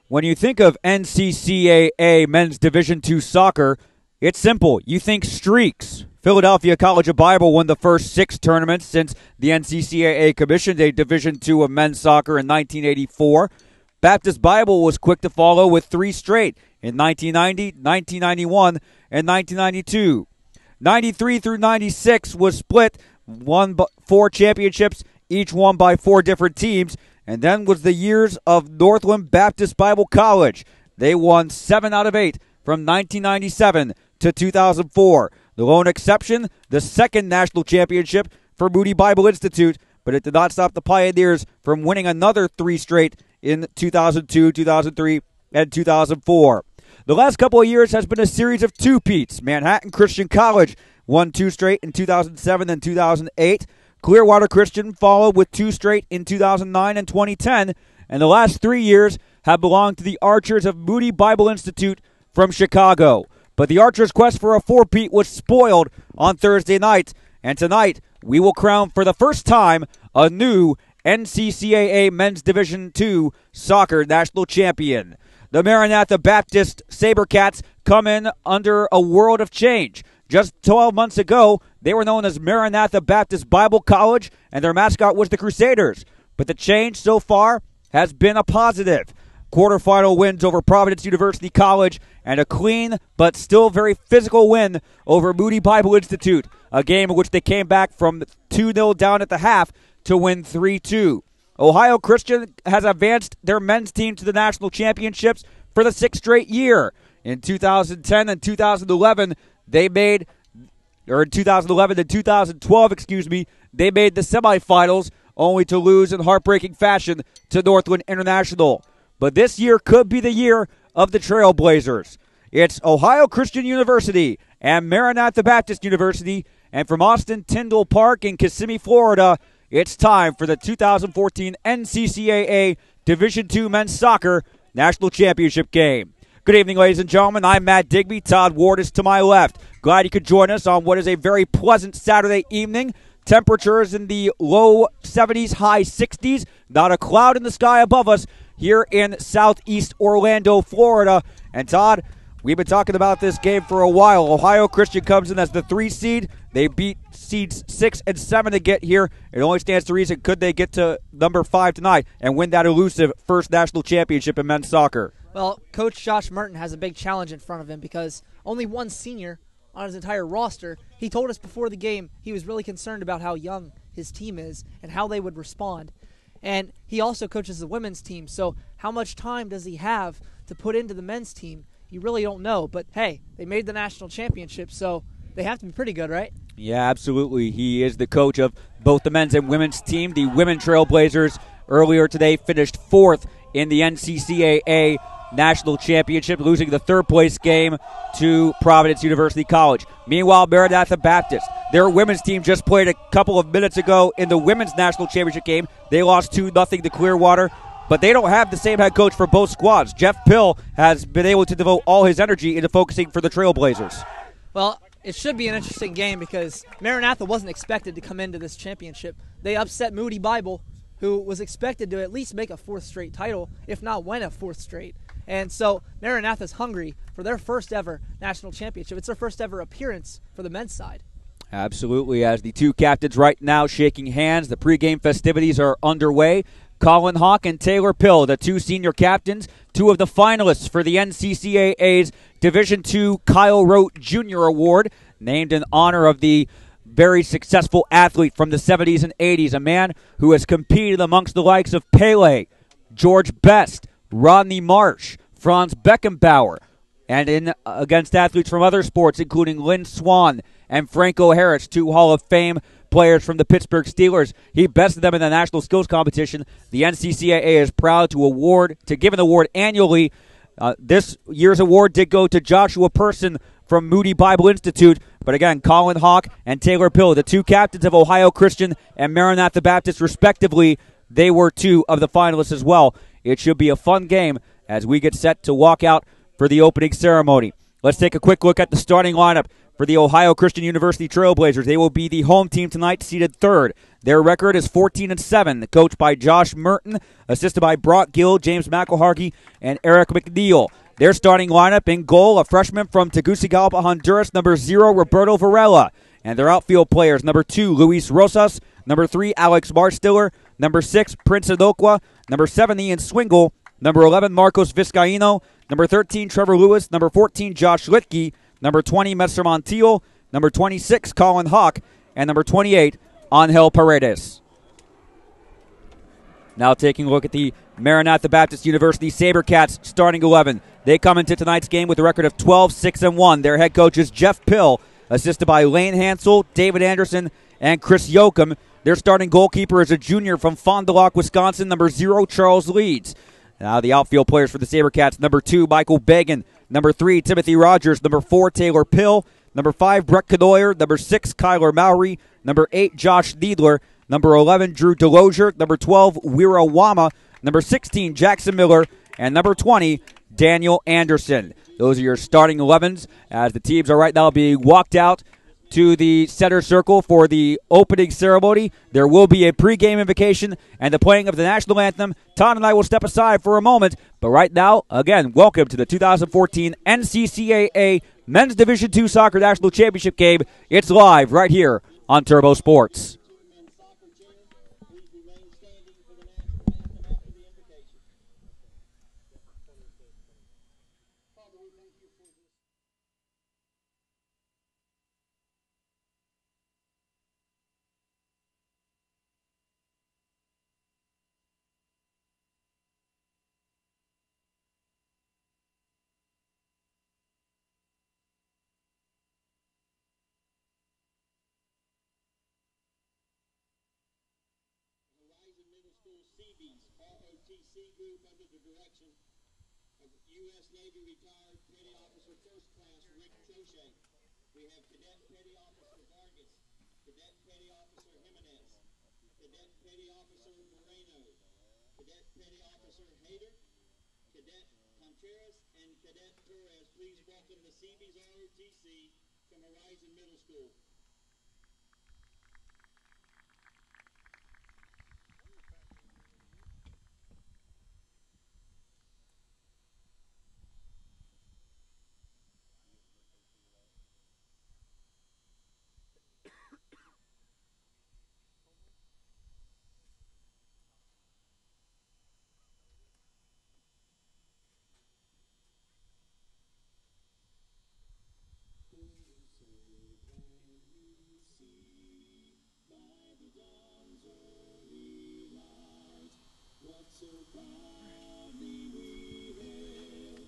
When you think of NCCAA men's Division II soccer, it's simple. You think streaks. Philadelphia College of Bible won the first 6 tournaments since the NCCAA commissioned a Division II of men's soccer in 1984. Baptist Bible was quick to follow with 3 straight in 1990, 1991, and 1992. 93 through 96 was split, 4 championships, each won by 4 different teams, and then was the years of Northland Baptist Bible College. They won 7 out of 8 from 1997 to 2004. The lone exception, the second national championship for Moody Bible Institute, but it did not stop the Pioneers from winning another 3 straight in 2002, 2003, and 2004. The last couple of years has been a series of two-peats. Manhattan Christian College won 2 straight in 2007 and 2008. Clearwater Christian followed with 2 straight in 2009 and 2010, and the last 3 years have belonged to the Archers of Moody Bible Institute from Chicago. But the Archers' quest for a four-peat was spoiled on Thursday night, and tonight we will crown for the first time a new NCCAA Men's Division II Soccer National Champion. The Maranatha Baptist SaberCats come in under a world of change. Just 12 months ago, they were known as Maranatha Baptist Bible College, and their mascot was the Crusaders. But the change so far has been a positive. Quarterfinal wins over Providence University College and a clean but still very physical win over Moody Bible Institute, a game in which they came back from 2-0 down at the half to win 3-2. Ohio Christian has advanced their men's team to the national championships for the 6th straight year. In 2010 and 2011, in 2011 and 2012, they made the semifinals, only to lose in heartbreaking fashion to Northland International. But this year could be the year of the Trailblazers. It's Ohio Christian University and Maranatha Baptist University, and from Austin Tyndall Park in Kissimmee, Florida, it's time for the 2014 NCCAA Division II Men's Soccer National Championship game. Good evening, ladies and gentlemen. I'm Matt Digby. Todd Ward is to my left. Glad you could join us on what is a very pleasant Saturday evening. Temperatures in the low 70s, high 60s. Not a cloud in the sky above us here in southeast Orlando, Florida. And Todd, we've been talking about this game for a while. Ohio Christian comes in as the 3 seed. They beat seeds 6 and 7 to get here. It only stands to reason, could they get to number 5 tonight and win that elusive first national championship in men's soccer? Well, Coach Josh Merton has a big challenge in front of him because only one senior on his entire roster. He told us before the game he was really concerned about how young his team is and how they would respond. And he also coaches the women's team, so how much time does he have to put into the men's team? You really don't know. But, hey, they made the national championship, so they have to be pretty good, right? Yeah, absolutely. He is the coach of both the men's and women's team. The women Trailblazers earlier today finished 4th in the NCCAA National Championship, losing the 3rd-place game to Providence University College. Meanwhile, Maranatha Baptist, their women's team just played a couple of minutes ago in the women's national championship game. They lost 2-0 to Clearwater, but they don't have the same head coach for both squads. Jeff Pill has been able to devote all his energy into focusing for the Trailblazers. Well, it should be an interesting game because Maranatha wasn't expected to come into this championship. They upset Moody Bible, who was expected to at least make a 4th straight title, if not win a 4th straight. And so Maranatha's hungry for their first ever national championship. It's their first ever appearance for the men's side. Absolutely. As the two captains right now shaking hands, the pregame festivities are underway. Colin Hawk and Taylor Pill, the 2 senior captains, 2 of the finalists for the NCCAA's Division II Kyle Rote Jr. Award, named in honor of the very successful athlete from the 70s and 80s, a man who has competed amongst the likes of Pele, George Best, Rodney Marsh, Franz Beckenbauer, and against athletes from other sports, including Lynn Swan and Franco Harris, 2 Hall of Fame players from the Pittsburgh Steelers. He bested them in the National Skills Competition. The NCCAA is proud to give an award annually. This year's award did go to Joshua Person from Moody Bible Institute. But again, Colin Hawk and Taylor Pill, the 2 captains of Ohio Christian and Maranatha Baptist, respectively, they were 2 of the finalists as well. It should be a fun game as we get set to walk out for the opening ceremony. Let's take a quick look at the starting lineup for the Ohio Christian University Trailblazers. They will be the home team tonight, seeded third. Their record is 14-7, coached by Josh Merton, assisted by Brock Gill, James McElhargy, and Eric McNeil. Their starting lineup: in goal, a freshman from Tegucigalpa, Honduras, number 0, Roberto Varela. And their outfield players: number 2, Luis Rosas, number 3, Alex Barstiller, number 6, Prince Adokwa, number 7, Ian Swingle, number 11, Marcos Vizcaino, number 13, Trevor Lewis, number 14, Josh Litke, number 20, Messer Montiel, number 26, Colin Hawk, and number 28, Angel Paredes. Now taking a look at the Maranatha Baptist University SaberCats starting 11. They come into tonight's game with a record of 12-6-1. Their head coach is Jeff Pill, assisted by Lane Hansel, David Anderson, and Chris Yoakum. Their starting goalkeeper is a junior from Fond du Lac, Wisconsin, number 0, Charles Leeds. Now the outfield players for the SaberCats: number 2, Michael Bagan, number 3, Timothy Rogers, number 4, Taylor Pill, number 5, Brett Cadoyer, number 6, Kyler Mowry, number 8, Josh Needler, number 11, Drew Delosier, number 12, Wira Wama, number 16, Jackson Miller, and number 20, Daniel Anderson. Those are your starting 11s as the teams are right now being walked out to the center circle for the opening ceremony. There will be a pregame invocation and the playing of the national anthem. Todd and I will step aside for a moment, but right now, again, welcome to the 2014 NCCAA Men's Division II Soccer National Championship game. It's live right here on Turbo Sports. ROTC group under the direction of U.S. Navy retired Petty Officer First Class Rick Trochet. We have Cadet Petty Officer Vargas, Cadet Petty Officer Jimenez, Cadet Petty Officer Moreno, Cadet Petty Officer Hayter, Cadet Contreras, and Cadet Torres. Please welcome the Seabees ROTC from Horizon Middle School. So proudly we hail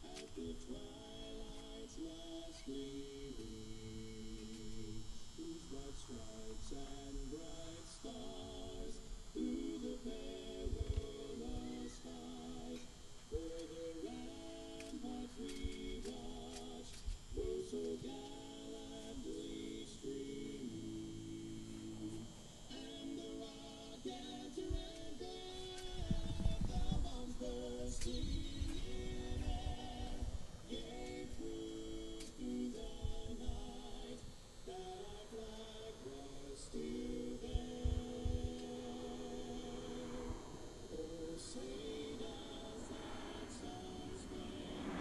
at the twilight's last gleaming, whose bright stripes and bright stars through the perilous fight, for the ramparts we watched were so gallantly streaming, and the rockets bursting in air gave proof through the night that our flag was still there. Oh, say does that star-spangled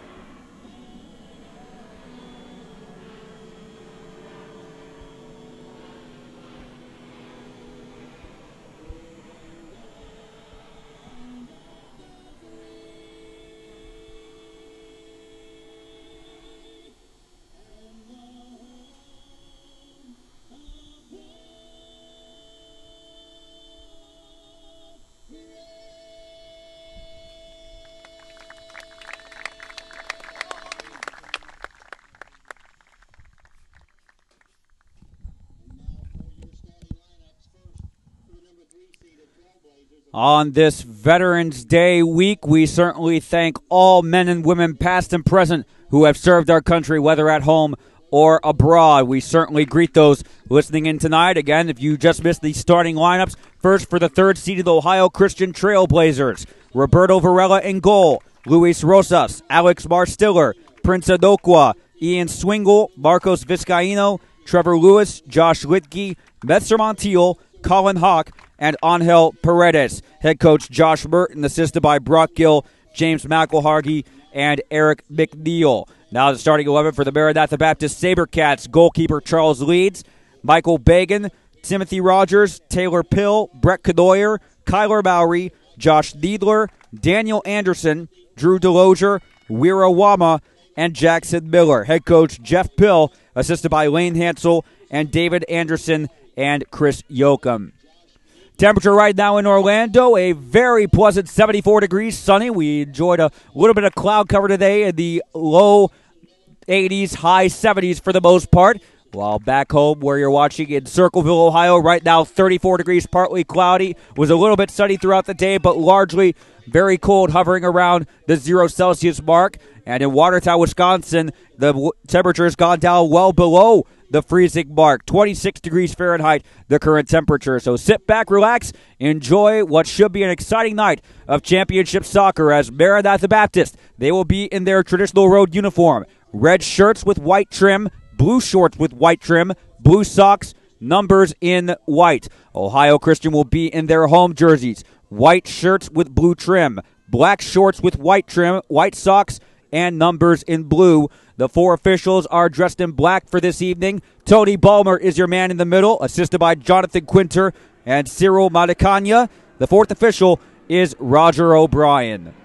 On this Veterans Day week, we certainly thank all men and women, past and present, who have served our country, whether at home or abroad. We certainly greet those listening in tonight. Again, if you just missed the starting lineups, first for the third-seeded Ohio Christian Trailblazers, Roberto Varela in goal, Luis Rosas, Alex Barstiller, Prince Adokwa, Ian Swingle, Marcos Vizcaino, Trevor Lewis, Josh Litke, Metzer Montiel, Colin Hawk, and Angel Paredes. Head coach Josh Merton, assisted by Brock Gill, James McElhargy, and Eric McNeil. Now the starting 11 for the Maranatha Baptist SaberCats. Goalkeeper Charles Leeds, Michael Bagan, Timothy Rogers, Taylor Pill, Brett Canoyer, Kyler Mowry, Josh Needler, Daniel Anderson, Drew Delozier, Wira Wama, and Jackson Miller. Head coach Jeff Pill, assisted by Lane Hansel and David Anderson and Chris Yoakum. Temperature right now in Orlando, a very pleasant 74 degrees, sunny. We enjoyed a little bit of cloud cover today in the low 80s, high 70s for the most part. While back home where you're watching in Circleville, Ohio, right now 34 degrees, partly cloudy. Was a little bit sunny throughout the day, but largely very cold, hovering around the 0 Celsius mark. And in Watertown, Wisconsin, the temperature has gone down well below the freezing mark. 26 degrees Fahrenheit, the current temperature. So sit back, relax, enjoy what should be an exciting night of championship soccer as Maranatha Baptist. They will be in their traditional road uniform. Red shirts with white trim, blue shorts with white trim, blue socks, numbers in white. Ohio Christian will be in their home jerseys. White shirts with blue trim, black shorts with white trim, white socks, and numbers in blue. The 4 officials are dressed in black for this evening. Tony Ballmer is your man in the middle, assisted by Jonathan Quinter and Cyril Madakanya. The 4th official is Roger O'Brien.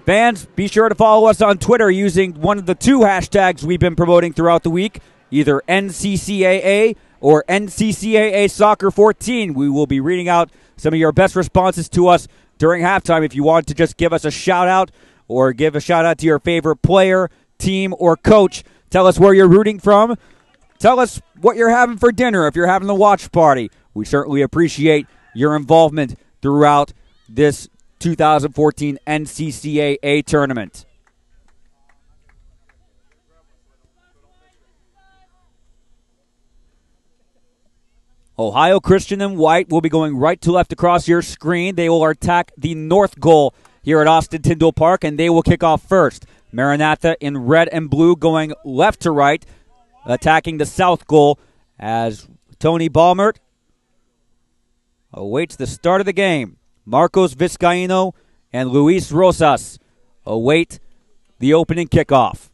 Fans, be sure to follow us on Twitter using one of the 2 hashtags we've been promoting throughout the week, either NCCAA or NCCAA Soccer 14. We will be reading out some of your best responses to us during halftime. If you want to just give us a shout-out or give a shout-out to your favorite player, team, or coach, tell us where you're rooting from. Tell us what you're having for dinner if you're having the watch party. We certainly appreciate your involvement throughout this 2014 NCCAA tournament. Ohio Christian in white will be going right to left across your screen. They will attack the north goal here at Austin Tyndall Park, and they will kick off first. Maranatha in red and blue going left to right, attacking the south goal as Tony Ballmer awaits the start of the game. Marcos Vizcaino and Luis Rosas await the opening kickoff.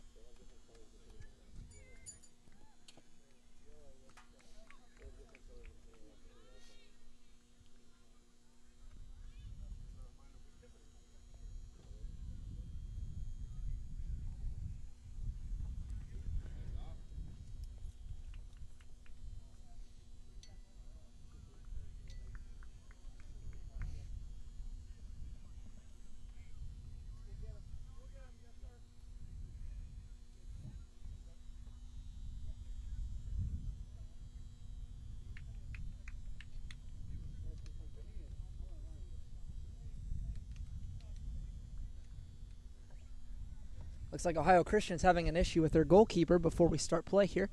Looks like Ohio Christian's having an issue with their goalkeeper before we start play here.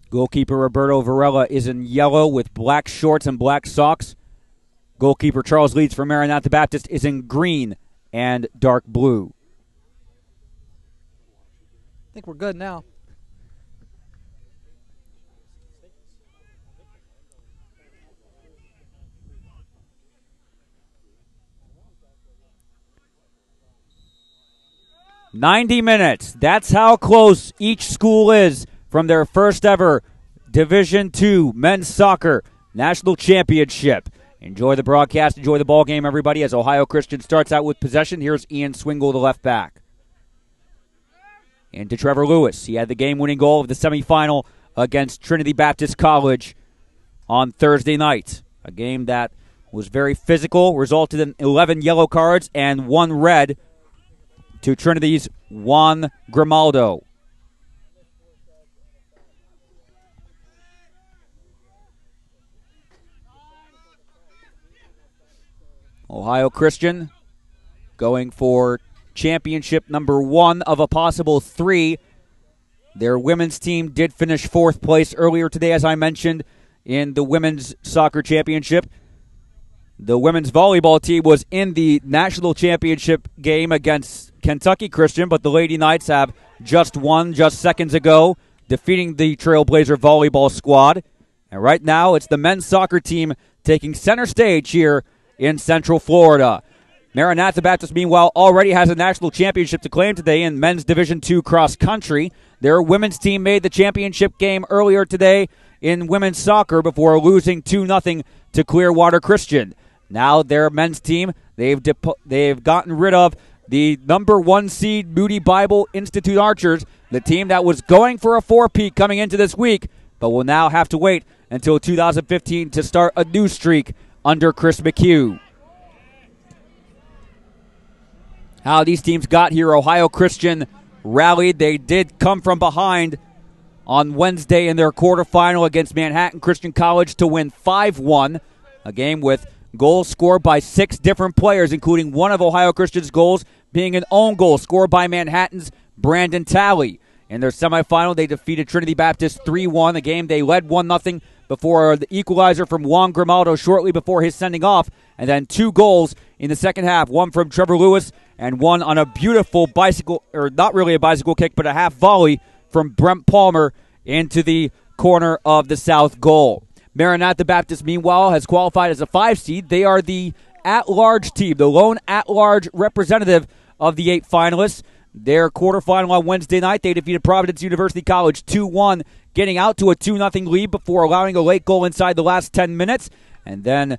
Goalkeeper Roberto Varela is in yellow with black shorts and black socks. Goalkeeper Charles Leeds for Maranatha Baptist is in green and dark blue. I think we're good now. "90 minutes. That's how close each school is from their first ever Division II men's soccer national championship. Enjoy the broadcast. Enjoy the ball game, everybody, as Ohio Christian starts out with possession. Here's Ian Swingle, the left back. Into Trevor Lewis. He had the game-winning goal of the semifinal against Trinity Baptist College on Thursday night. A game that was very physical, resulted in 11 yellow cards and 1 red to Trinity's Juan Grimaldo. Ohio Christian going for championship number 1 of a possible 3 Their women's team did finish 4th place earlier today, as I mentioned, in the Women's Soccer Championship. The women's volleyball team was in the national championship game against Kentucky Christian, but the Lady Knights have just won just seconds ago, defeating the Trailblazer volleyball squad. And right now, it's the men's soccer team taking center stage here in Central Florida. Maranatha Baptist, meanwhile, already has a national championship to claim today in men's Division II cross country. Their women's team made the championship game earlier today in women's soccer before losing 2-0 to Clearwater Christian. Now their men's team, they've gotten rid of the number 1 seed Moody Bible Institute Archers, the team that was going for a 4-peat coming into this week, but will now have to wait until 2015 to start a new streak under Chris McHugh. How these teams got here, Ohio Christian rallied. They did come from behind on Wednesday in their quarterfinal against Manhattan Christian College to win 5-1, a game with goals scored by 6 different players, including one of Ohio Christian's goals being an own goal scored by Manhattan's Brandon Talley. In their semifinal, they defeated Trinity Baptist 3-1, a game they led 1-0 before the equalizer from Juan Grimaldo shortly before his sending off, and then 2 goals in the second half, one from Trevor Lewis and one on a beautiful bicycle, or not really a bicycle kick, but a half volley from Brent Palmer into the corner of the south goal. Maranatha Baptist, meanwhile, has qualified as a 5 seed. They are the at-large team, the lone at-large representative of the 8 finalists. Their quarterfinal on Wednesday night, they defeated Providence University College 2-1, getting out to a 2-0 lead before allowing a late goal inside the last 10 minutes. And then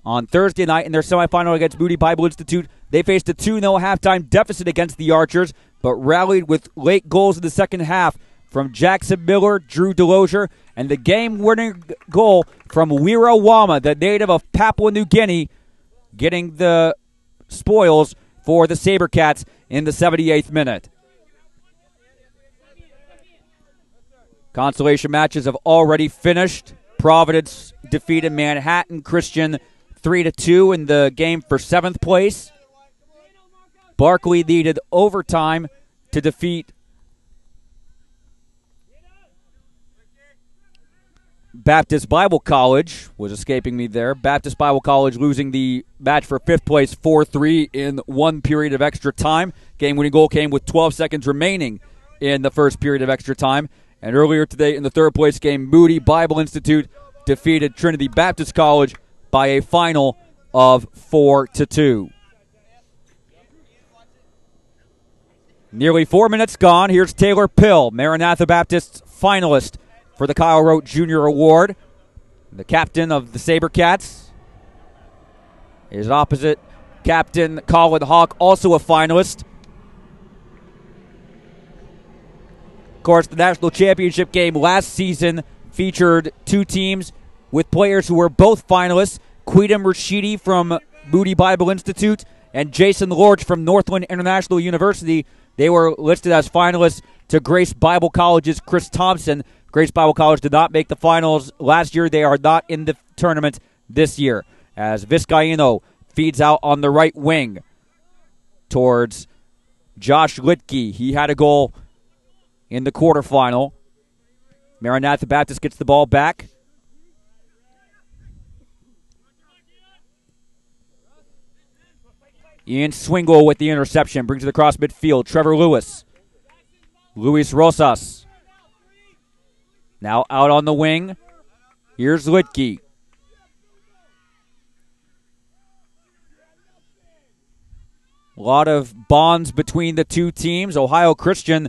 on Thursday night in their semifinal against Moody Bible Institute, they faced a 2-0 halftime deficit against the Archers, but rallied with late goals in the second half from Jackson Miller, Drew Delosier, and the game-winning goal from Wira Wama, the native of Papua New Guinea, getting the spoils for the SaberCats in the 78th minute. Consolation matches have already finished. Providence defeated Manhattan Christian 3-2 in the game for 7th place. Barkley needed overtime to defeat Baptist Bible College, was escaping me there. Baptist Bible College losing the match for 5th place 4-3 in 1 period of extra time. Game-winning goal came with 12 seconds remaining in the first period of extra time. And earlier today in the 3rd place game, Moody Bible Institute defeated Trinity Baptist College by a final of 4-2. Nearly 4 minutes gone. Here's Taylor Pill, Maranatha Baptist's finalist for the Kyle Rote Jr. Award. The captain of the SaberCats. His opposite captain, Colin Hawk, also a finalist. Of course, the national championship game last season featured 2 teams with players who were both finalists. Quidem Rashidi from Moody Bible Institute and Jason Lorch from Northland International University. They were listed as finalists to Grace Bible College's Chris Thompson. Grace Bible College did not make the finals last year. They are not in the tournament this year, as Vizcaíno feeds out on the right wing towards Josh Litke. He had a goal in the quarterfinal. Maranatha Baptist gets the ball back. Ian Swingle with the interception. Brings it across midfield. Trevor Lewis. Luis Rosas. Now out on the wing. Here's Litke. A lot of bonds between the 2 teams. Ohio Christian,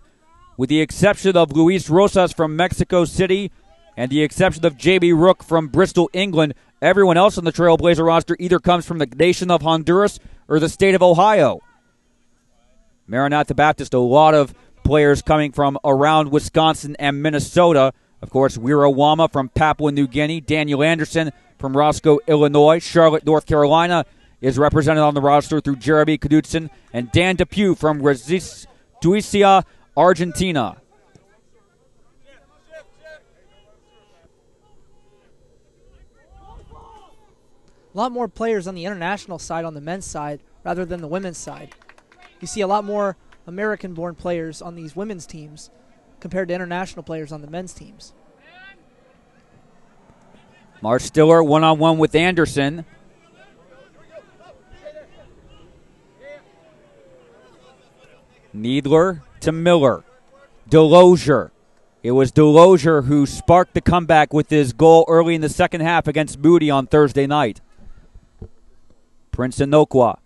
with the exception of Luis Rosas from Mexico City and the exception of J.B. Rook from Bristol, England, everyone else on the Trailblazer roster either comes from the nation of Honduras or the state of Ohio. Maranatha Baptist, a lot of players coming from around Wisconsin and Minnesota. Of course, Wira Wama from Papua New Guinea, Daniel Anderson from Roscoe, Illinois, Charlotte, North Carolina is represented on the roster through Jeremy Knudsen, and Dan Depew from Resistencia, Argentina. A lot more players on the international side on the men's side rather than the women's side. You see a lot more American-born players on these women's teams compared to international players on the men's teams. Mark Stiller one-on-one with Anderson. Needler to Miller. Delosier. It was Delosier who sparked the comeback with his goal early in the second half against Moody on Thursday night. Prince Inokwa.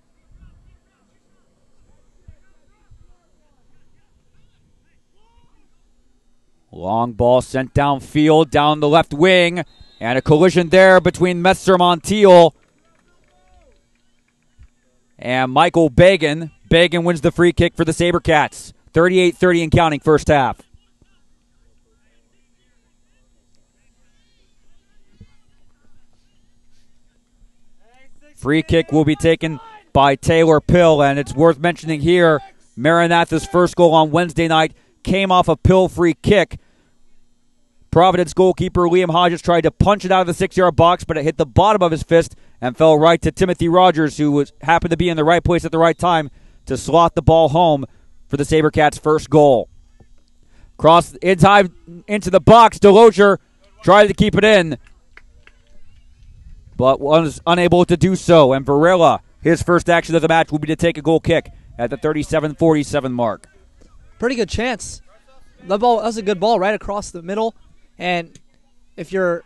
Long ball sent downfield, down the left wing, and a collision there between Metzer Montiel and Michael Bagan. Bagan wins the free kick for the SaberCats. 38-30 and counting first half. Free kick will be taken by Taylor Pill, and it's worth mentioning here, Maranatha's first goal on Wednesday night came off a Pill free kick. Providence goalkeeper Liam Hodges tried to punch it out of the 6-yard box, but it hit the bottom of his fist and fell right to Timothy Rogers, who happened to be in the right place at the right time to slot the ball home for the SaberCats' first goal. Cross inside into the box. Delosier tried to keep it in, but was unable to do so. And Varela, his first action of the match will be to take a goal kick at the 37-47 mark. Pretty good chance. That was a good ball right across the middle. And if you're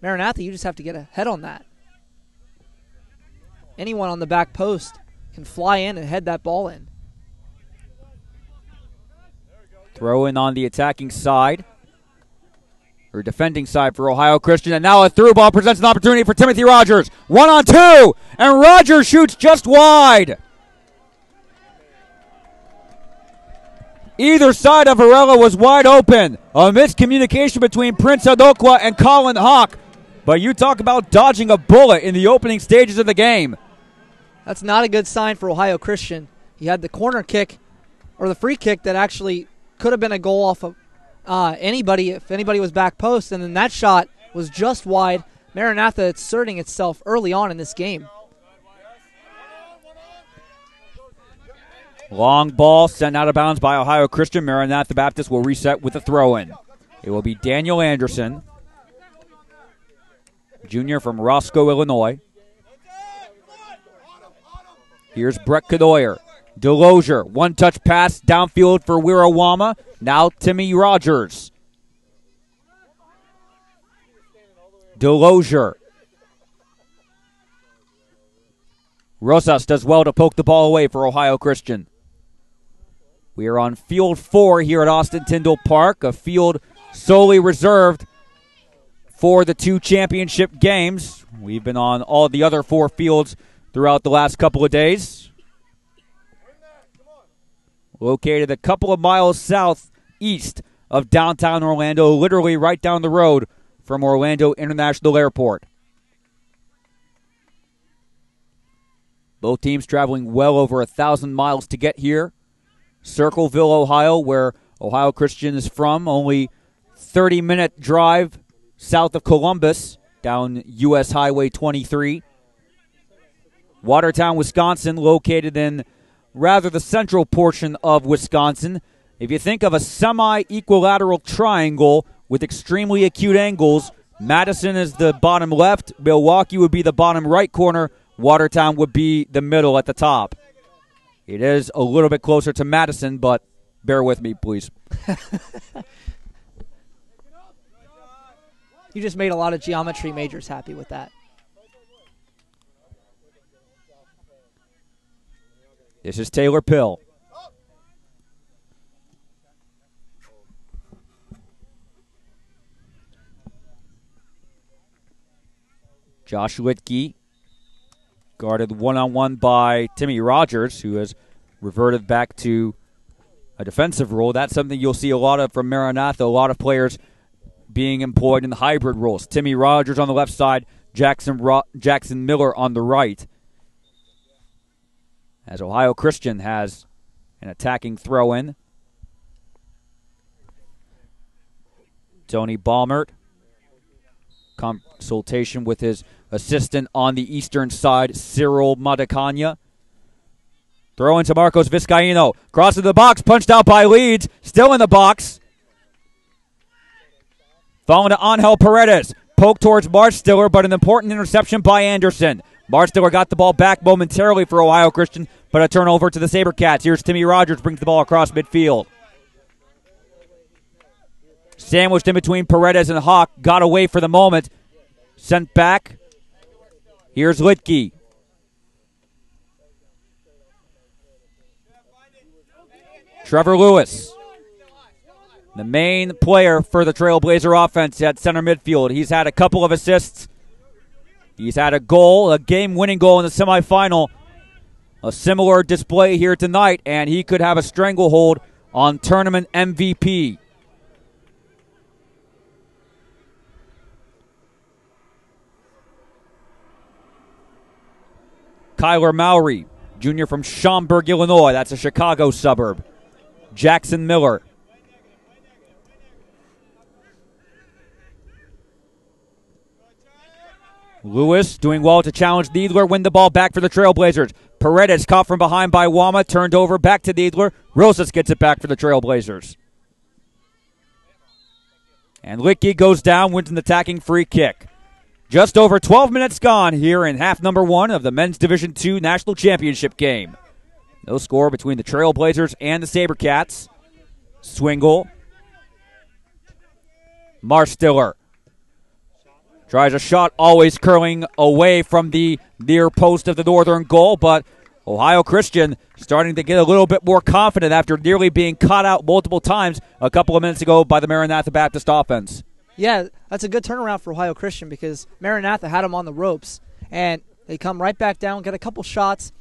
Maranatha, you just have to get a head on that. Anyone on the back post can fly in and head that ball in. Throw in on the attacking side, or defending side for Ohio Christian. And now a through ball presents an opportunity for Timothy Rogers. 1-on-2, and Rogers shoots just wide. Either side of Varela was wide open. A miscommunication between Prince Inokwa and Colin Hawk. But you talk about dodging a bullet in the opening stages of the game. That's not a good sign for Ohio Christian. He had the corner kick, or the free kick, that actually could have been a goal off of anybody if anybody was back post. And then that shot was just wide. Maranatha asserting itself early on in this game. Long ball sent out of bounds by Ohio Christian. Maranatha Baptist will reset with a throw-in. It will be Daniel Anderson, junior from Roscoe, Illinois. Here's Brett Cadoyer. Delosier, one-touch pass downfield for Wirawama. Now Timmy Rogers. Delosier. Rosas does well to poke the ball away for Ohio Christian. We are on Field 4 here at Austin Tyndall Park, a field solely reserved for the two championship games. We've been on all the other 4 fields throughout the last couple of days. Located a couple of miles southeast of downtown Orlando, literally right down the road from Orlando International Airport. Both teams traveling well over 1,000 miles to get here. Circleville, Ohio, where Ohio Christian is from, only 30-minute drive south of Columbus, down U.S. Highway 23. Watertown, Wisconsin, located in rather the central portion of Wisconsin. If you think of a semi-equilateral triangle with extremely acute angles, Madison is the bottom left, Milwaukee would be the bottom right corner, Watertown would be the middle at the top. It is a little bit closer to Madison, but bear with me, please. You just made a lot of geometry majors happy with that. This is Taylor Pill. Josh Litke, guarded one-on-one by Timmy Rogers, who has reverted back to a defensive role. That's something you'll see a lot of from Maranatha, a lot of players being employed in the hybrid roles. Timmy Rogers on the left side, Jackson Miller on the right. As Ohio Christian has an attacking throw-in. Tony Balmert, consultation with his assistant on the eastern side, Cyril Madakanya. Throw into Marcos Vizcaino. Crosses the box, punched out by Leeds. Still in the box. Falling to Angel Paredes. Poke towards Marstiller, but an important interception by Anderson. Marstiller got the ball back momentarily for Ohio Christian, but a turnover to the SaberCats. Here's Timmy Rogers, brings the ball across midfield. Sandwiched in between Paredes and Hawk, got away for the moment. Sent back. Here's Litke. Trevor Lewis, the main player for the Trailblazer offense at center midfield. He's had a couple of assists. He's had a goal, a game-winning goal in the semifinal. A similar display here tonight, and he could have a stranglehold on tournament MVP. Kyler Mowry, junior from Schaumburg, Illinois. That's a Chicago suburb. Jackson Miller. Lewis doing well to challenge Needler, win the ball back for the Trailblazers. Paredes caught from behind by Wama, turned over, back to Needler. Rosas gets it back for the Trailblazers. And Litke goes down, wins an attacking free kick. Just over 12 minutes gone here in half number 1 of the Men's Division II National Championship game. No score between the Trailblazers and the SaberCats. Swingle. Marstiller tries a shot, always curling away from the near post of the northern goal, but Ohio Christian starting to get a little bit more confident after nearly being caught out multiple times a couple of minutes ago by the Maranatha Baptist offense. Yeah, that's a good turnaround for Ohio Christian because Maranatha had them on the ropes, and they come right back down, get a couple shots.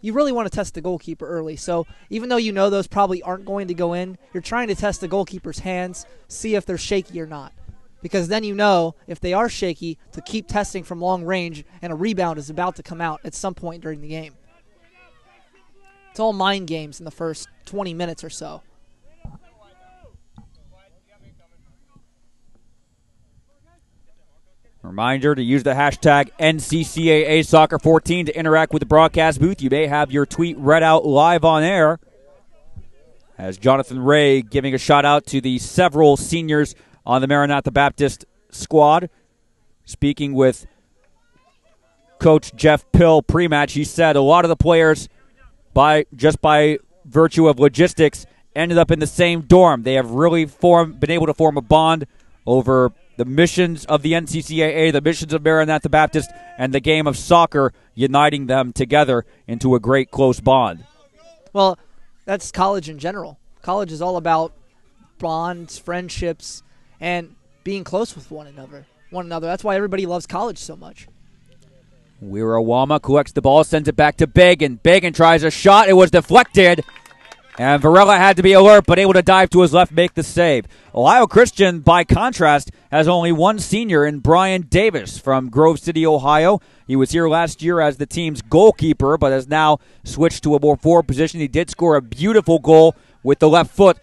You really want to test the goalkeeper early. So even though you know those probably aren't going to go in, you're trying to test the goalkeeper's hands, see if they're shaky or not. Because then you know if they are shaky to keep testing from long range and a rebound is about to come out at some point during the game. It's all mind games in the first 20 minutes or so. Reminder to use the hashtag NCCAA Soccer 14 to interact with the broadcast booth. You may have your tweet read out live on air. As Jonathan Ray giving a shout out to the several seniors on the Maranatha Baptist squad. Speaking with Coach Jeff Pill pre-match, he said a lot of the players, by virtue of logistics, ended up in the same dorm. They have really been able to form a bond over the missions of the NCCAA, the missions of Maranatha Baptist, and the game of soccer, uniting them together into a great close bond. Well, that's college in general. College is all about bonds, friendships, and being close with one another. That's why everybody loves college so much. Wirawama collects the ball, sends it back to Bagan. Bagan tries a shot. It was deflected. And Varela had to be alert, but able to dive to his left, make the save. Ohio Christian, by contrast, has only one senior in Brian Davis from Grove City, Ohio. He was here last year as the team's goalkeeper, but has now switched to a more forward position. He did score a beautiful goal with the left foot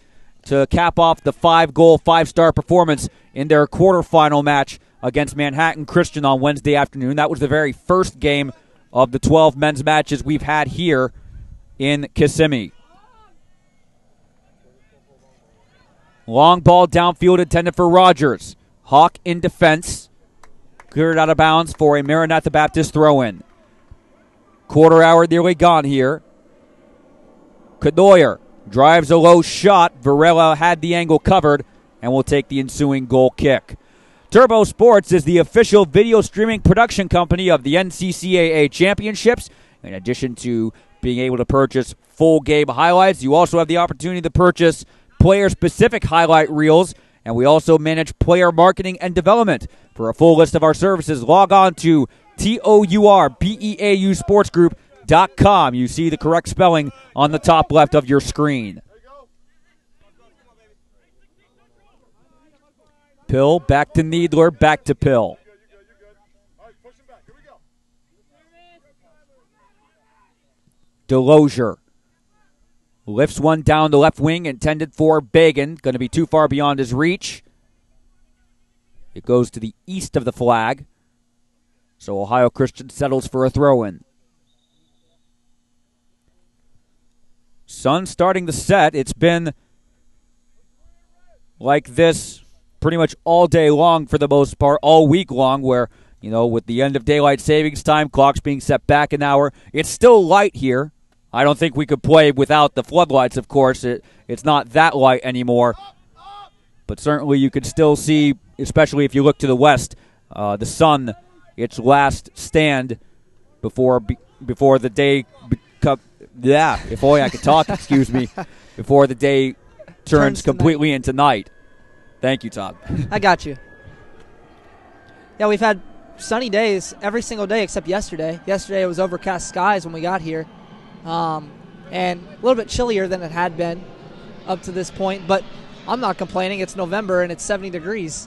to cap off the 5-goal, 5-star performance in their quarterfinal match against Manhattan Christian on Wednesday afternoon. That was the very first game of the 12 men's matches we've had here in Kissimmee. Long ball downfield intended for Rogers. Hawk in defense. Cleared out of bounds for a Maranatha Baptist throw-in. Quarter hour nearly gone here. Canoyer drives a low shot. Varela had the angle covered and will take the ensuing goal kick. Turbo Sports is the official video streaming production company of the NCCAA Championships. In addition to being able to purchase full game highlights, you also have the opportunity to purchase player-specific highlight reels, and we also manage player marketing and development. For a full list of our services, log on to TOURBEAUSportsgroup.com. You see the correct spelling on the top left of your screen. Pill, back to Needler, back to Pill. Delosier lifts one down the left wing, intended for Bagan. Going to be too far beyond his reach. It goes to the east of the flag. So Ohio Christian settles for a throw-in. Sun starting the set. It's been like this pretty much all day long for the most part, all week long, where, with the end of daylight savings time, clocks being set back an hour, it's still light here. I don't think we could play without the floodlights, of course. It's not that light anymore. But certainly you could still see, especially if you look to the west, the sun, its last stand before the day if only I could talk, excuse me, before the day turns completely into night. Thank you, Todd. I got you. Yeah, we've had sunny days every single day except yesterday. Yesterday it was overcast skies when we got here, and a little bit chillier than it had been up to this point, but I'm not complaining. It's November and it's 70 degrees.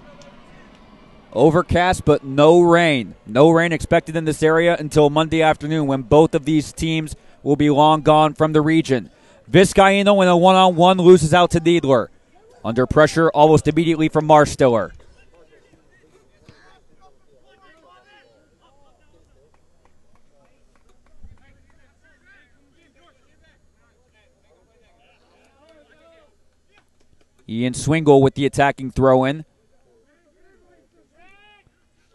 Overcast, but no rain. No rain expected in this area until Monday afternoon, when both of these teams will be long gone from the region. Vizcaíno in a one-on-one loses out to Needler. Under pressure almost immediately from Marstiller. Ian Swingle with the attacking throw-in.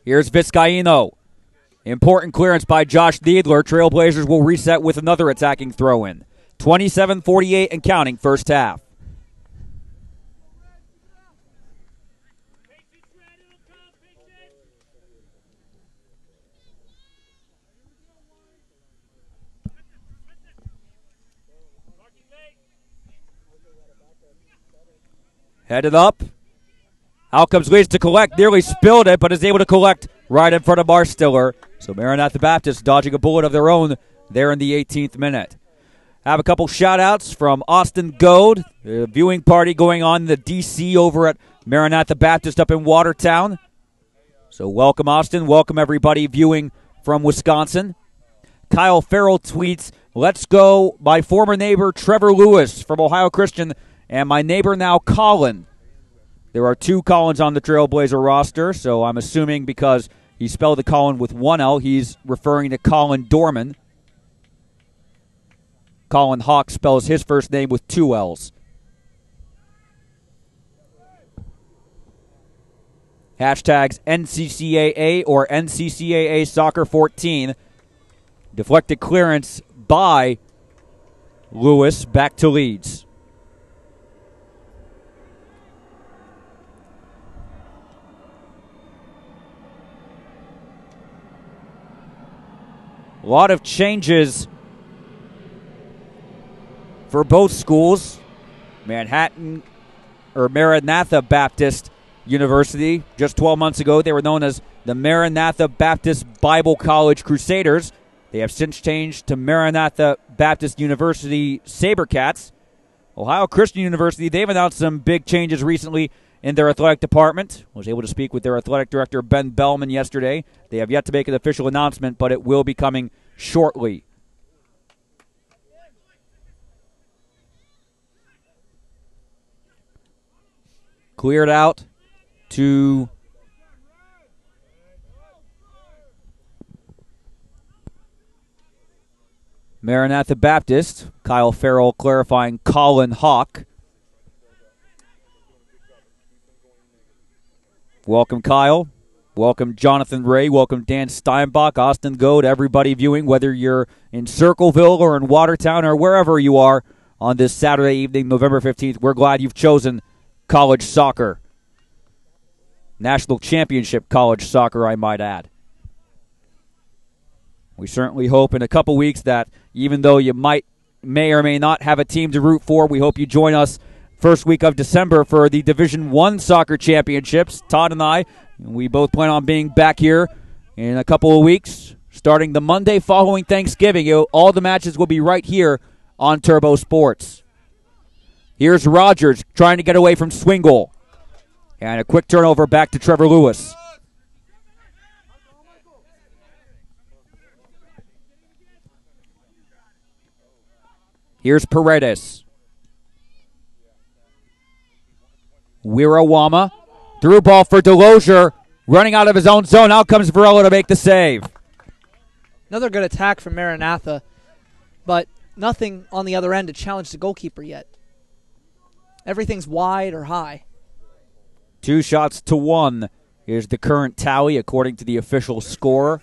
Here's Vizcaíno. Important clearance by Josh Needler. Trailblazers will reset with another attacking throw-in. 27-48 and counting, first half. Headed up. Out comes Leeds to collect. Nearly spilled it, but is able to collect right in front of Marstiller. So Maranatha Baptist dodging a bullet of their own there in the 18th minute. Have a couple shout-outs from Austin Goad. A viewing party going on in the D.C. over at Maranatha Baptist up in Watertown. So welcome, Austin. Welcome, everybody viewing from Wisconsin. Kyle Farrell tweets, "Let's go, my former neighbor Trevor Lewis from Ohio Christian, and my neighbor now Colin." There are two Collins on the Trailblazer roster, so I'm assuming because he spelled the Colin with one L, he's referring to Colin Dorman. Colin Hawk spells his first name with two L's. Hashtags NCCAA or NCCAA Soccer 14. Deflected clearance by Lewis back to Leeds. A lot of changes for both schools. Maranatha Baptist University, just 12 months ago, they were known as the Maranatha Baptist Bible College Crusaders. They have since changed to Maranatha Baptist University Sabercats. Ohio Christian University, they've announced some big changes recently in their athletic department. I was able to speak with their athletic director, Ben Bellman, yesterday. They have yet to make an official announcement, but it will be coming shortly. Cleared out to Maranatha Baptist. Kyle Farrell clarifying Colin Hawk. Welcome, Kyle. Welcome, Jonathan Ray. Welcome, Dan Steinbach, Austin Goad, everybody viewing, whether you're in Circleville or in Watertown or wherever you are on this Saturday evening, November 15th. We're glad you've chosen college soccer. National championship college soccer, I might add. We certainly hope in a couple weeks that even though you may or may not have a team to root for, we hope you join us first week of December for the Division I soccer championships. Todd and I, we both plan on being back here in a couple of weeks, starting the Monday following Thanksgiving. All the matches will be right here on Turbo Sports. Here's Rogers trying to get away from Swingle. And a quick turnover back to Trevor Lewis. Here's Paredes. Wirawama. Through ball for Delosier. Running out of his own zone. Out comes Varela to make the save. Another good attack from Maranatha, but nothing on the other end to challenge the goalkeeper yet. Everything's wide or high. 2-1 is the current tally according to the official score.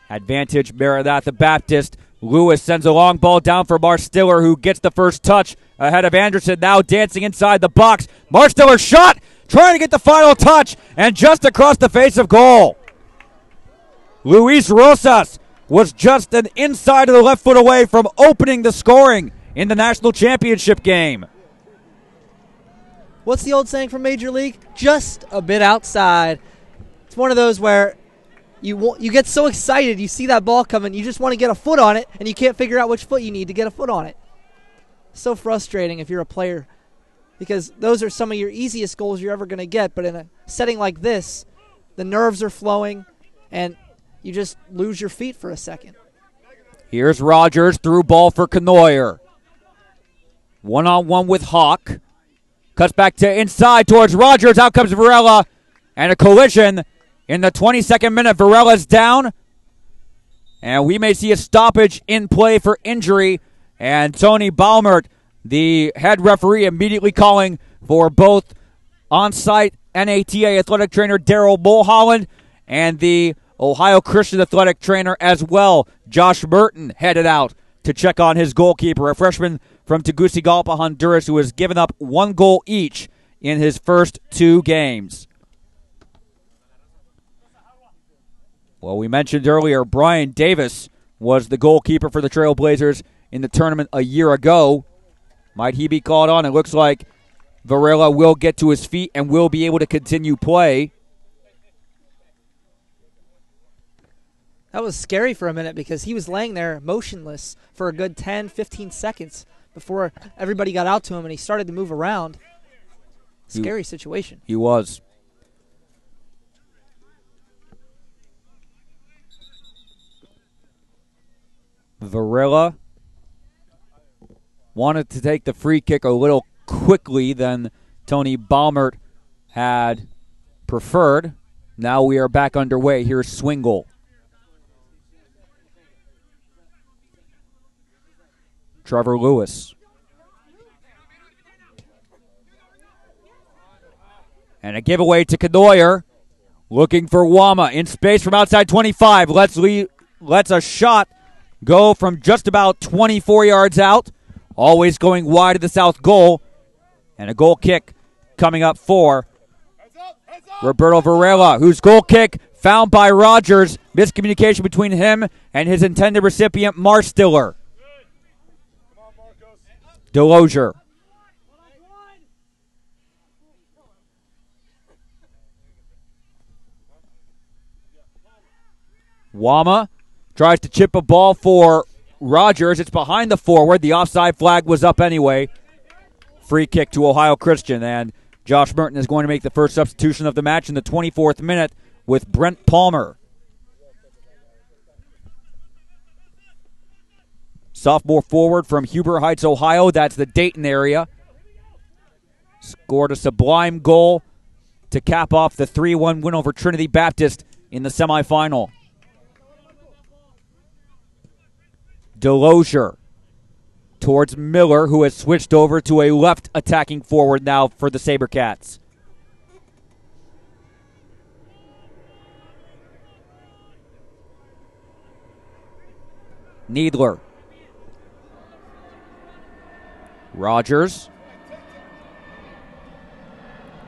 Advantage Maranatha Baptist. Lewis sends a long ball down for Marstiller, who gets the first touch ahead of Anderson, now dancing inside the box. Marstiller shot, trying to get the final touch, and just across the face of goal. Luis Rosas was just an inside of the left foot away from opening the scoring in the national championship game. What's the old saying from Major League? Just a bit outside. It's one of those where you get so excited, you see that ball coming, you just want to get a foot on it, and you can't figure out which foot you need to get a foot on it. So frustrating if you're a player, because those are some of your easiest goals you're ever going to get, but in a setting like this, the nerves are flowing, and you just lose your feet for a second. Here's Rogers, through ball for Canoyer. One-on-one with Hawk. Cuts back to inside towards Rogers. Out comes Varela. And a collision in the 22nd minute. Varela's down. And we may see a stoppage in play for injury. And Tony Baumert, the head referee, immediately calling for both on-site NATA athletic trainer Daryl Mulholland and the Ohio Christian athletic trainer as well. Josh Merton headed out to check on his goalkeeper, a freshman from Tegucigalpa, Honduras, who has given up 1 goal each in his first 2 games. Well, we mentioned earlier Brian Davis was the goalkeeper for the Trailblazers in the tournament a year ago. Might he be called on? It looks like Varela will get to his feet and will be able to continue play. That was scary for a minute because he was laying there motionless for a good 10, 15 seconds before everybody got out to him and he started to move around. Scary situation. He was. Varela wanted to take the free kick a little quickly than Tony Baumert had preferred. Now we are back underway. Here's Swingle. Trevor Lewis. And a giveaway to Canoyer. Looking for Wama in space from outside 25. Lets a shot go from just about 24 yards out. Always going wide of the south goal. And a goal kick coming up for Roberto Varela, whose goal kick found by Rogers. Miscommunication between him and his intended recipient, Marstiller. Delosier. Wama tries to chip a ball for Rogers. It's behind the forward. The offside flag was up anyway. Free kick to Ohio Christian, and Josh Merton is going to make the first substitution of the match in the 24th minute with Brent Palmer. Sophomore forward from Huber Heights, Ohio. That's the Dayton area. Scored a sublime goal to cap off the 3-1 win over Trinity Baptist in the semifinal. Delosier towards Miller, who has switched over to a left attacking forward now for the SaberCats. Needler. Rogers.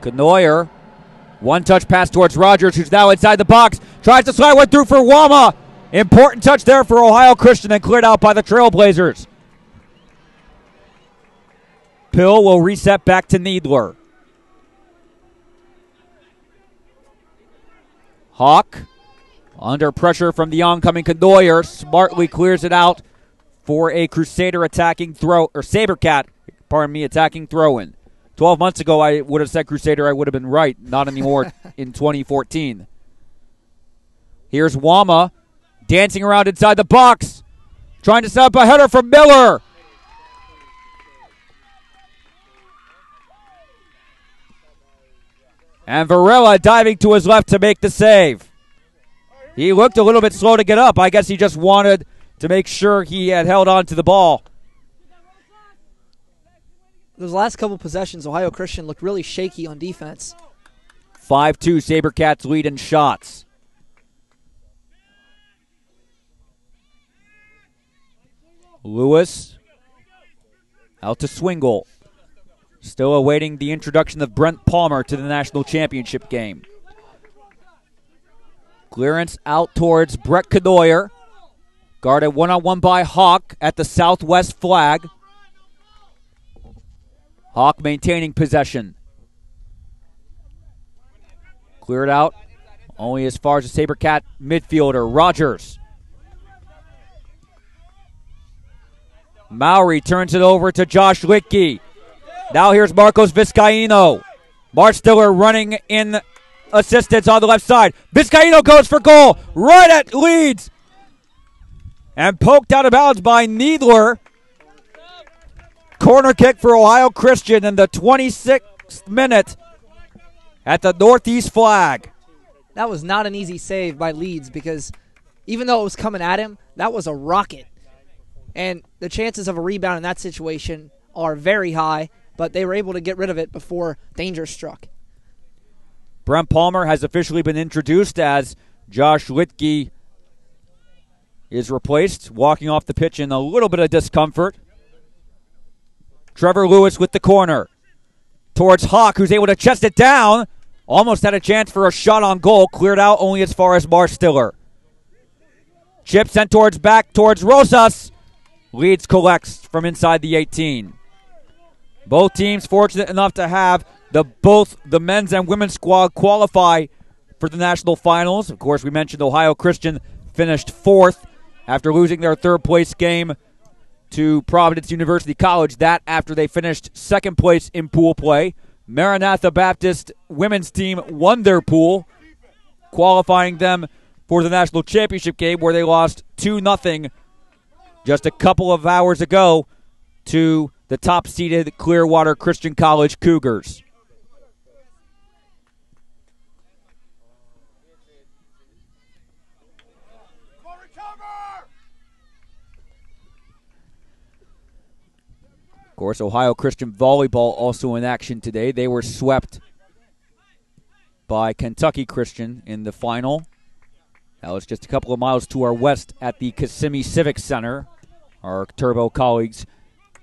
Canoyer. One-touch pass towards Rogers, who's now inside the box. Tries to slide one through for Wama. Important touch there for Ohio Christian and cleared out by the Trailblazers. Pill will reset back to Needler. Hawk, under pressure from the oncoming Canoyer, smartly clears it out for a Crusader attacking throw, or SaberCat, attacking throw-in. 12 months ago, I would have said Crusader. I would have been right. Not anymore in 2014. Here's Wama dancing around inside the box, trying to set up a header from Miller. And Varela diving to his left to make the save. He looked a little bit slow to get up. I guess he just wanted to make sure he had held on to the ball. Those last couple possessions, Ohio Christian looked really shaky on defense. 5-2 SaberCats lead in shots. Lewis out to Swingle. Still awaiting the introduction of Brent Palmer to the national championship game. Clearance out towards Brett Canoyer. Guarded one-on-one by Hawk at the southwest flag. Hawk maintaining possession. Cleared out only as far as the SaberCat midfielder, Rogers. Mowry turns it over to Josh Litke. Now here's Marcos Vizcaino. Marstiller running in assistance on the left side. Vizcaino goes for goal right at Leeds. And poked out of bounds by Needler. Corner kick for Ohio Christian in the 26th minute at the northeast flag. That was not an easy save by Leeds because even though it was coming at him, that was a rocket. And the chances of a rebound in that situation are very high, but they were able to get rid of it before danger struck. Brent Palmer has officially been introduced as Josh Litke is replaced, walking off the pitch in a little bit of discomfort. Trevor Lewis with the corner towards Hawk, who's able to chest it down. Almost had a chance for a shot on goal. Cleared out only as far as Marstiller. Chip sent back towards Rosas. Leeds collects from inside the 18. Both teams fortunate enough to have both the men's and women's squad qualify for the national finals. Of course, we mentioned Ohio Christian finished fourth after losing their third-place game to Providence University College. That after they finished second place in pool play. Maranatha Baptist women's team won their pool, qualifying them for the national championship game where they lost 2-0 just a couple of hours ago to the top-seeded Clearwater Christian College Cougars. Of course, Ohio Christian Volleyball also in action today. They were swept by Kentucky Christian in the final. That was just a couple of miles to our west at the Kissimmee Civic Center. Our Turbo colleagues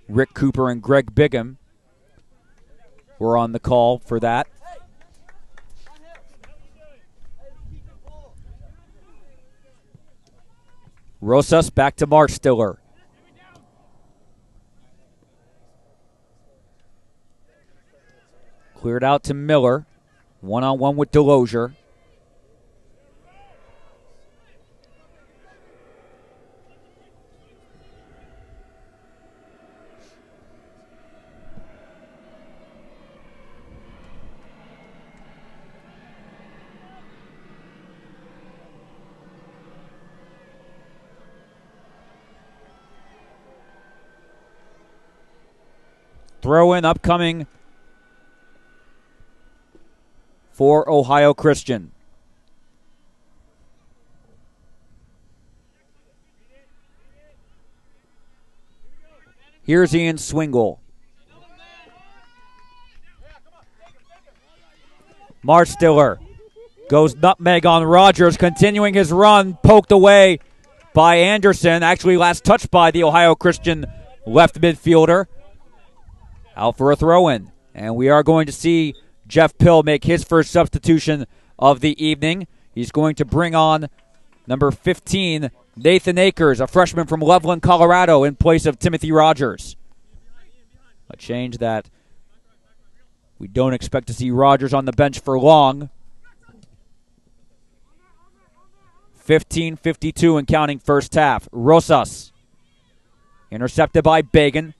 Rick Cooper and Greg Bigham were on the call for that. Rosas back to Marstiller. Cleared out to Miller. One-on-one with Delosier. Throw-in upcoming for Ohio Christian. Here's Ian Swingle. Marstiller goes nutmeg on Rogers, continuing his run, poked away by Anderson. Actually last touched by the Ohio Christian left midfielder. Out for a throw-in. And we are going to see Jeff Pill make his first substitution of the evening. He's going to bring on number 15, Nathan Akers, a freshman from Loveland, Colorado, in place of Timothy Rogers. A change that we don't expect to see Rogers on the bench for long. 15:52 and counting first half. Rosas intercepted by Bagan.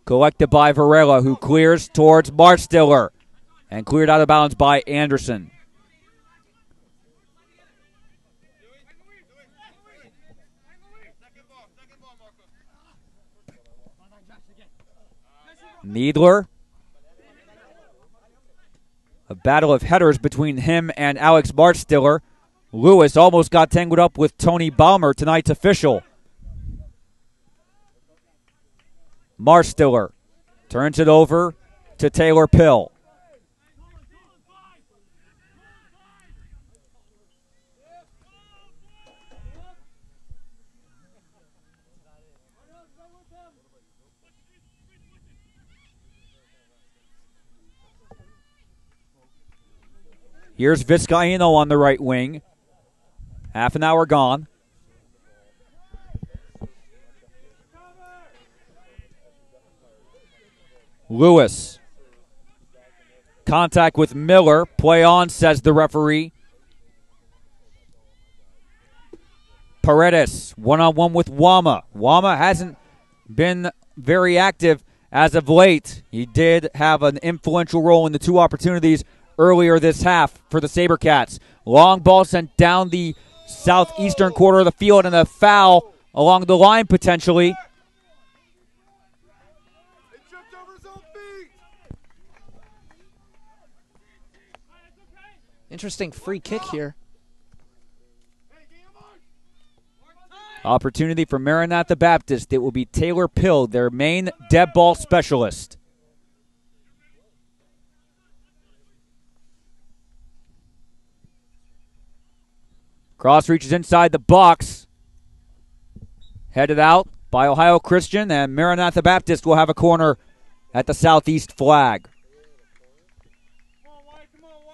Collected by Varela, who clears towards Marstiller. And cleared out of bounds by Anderson. Needler. A battle of headers between him and Alex Marstiller. Lewis almost got tangled up with Tony Balmer, tonight's official. Marstiller turns it over to Taylor Pill. Here's Vizcaino on the right wing. Half an hour gone. Lewis. Contact with Miller. Play on, says the referee. Paredes, one-on-one with Wama. Wama hasn't been very active as of late. He did have an influential role in the two opportunities earlier this half for the SaberCats. Long ball sent down the southeastern quarter of the field, and a foul along the line potentially. Interesting free kick here. Opportunity for Maranatha Baptist. It will be Taylor Pill, their main dead ball specialist. Cross reaches inside the box. Headed out by Ohio Christian, and Maranatha Baptist will have a corner at the southeast flag.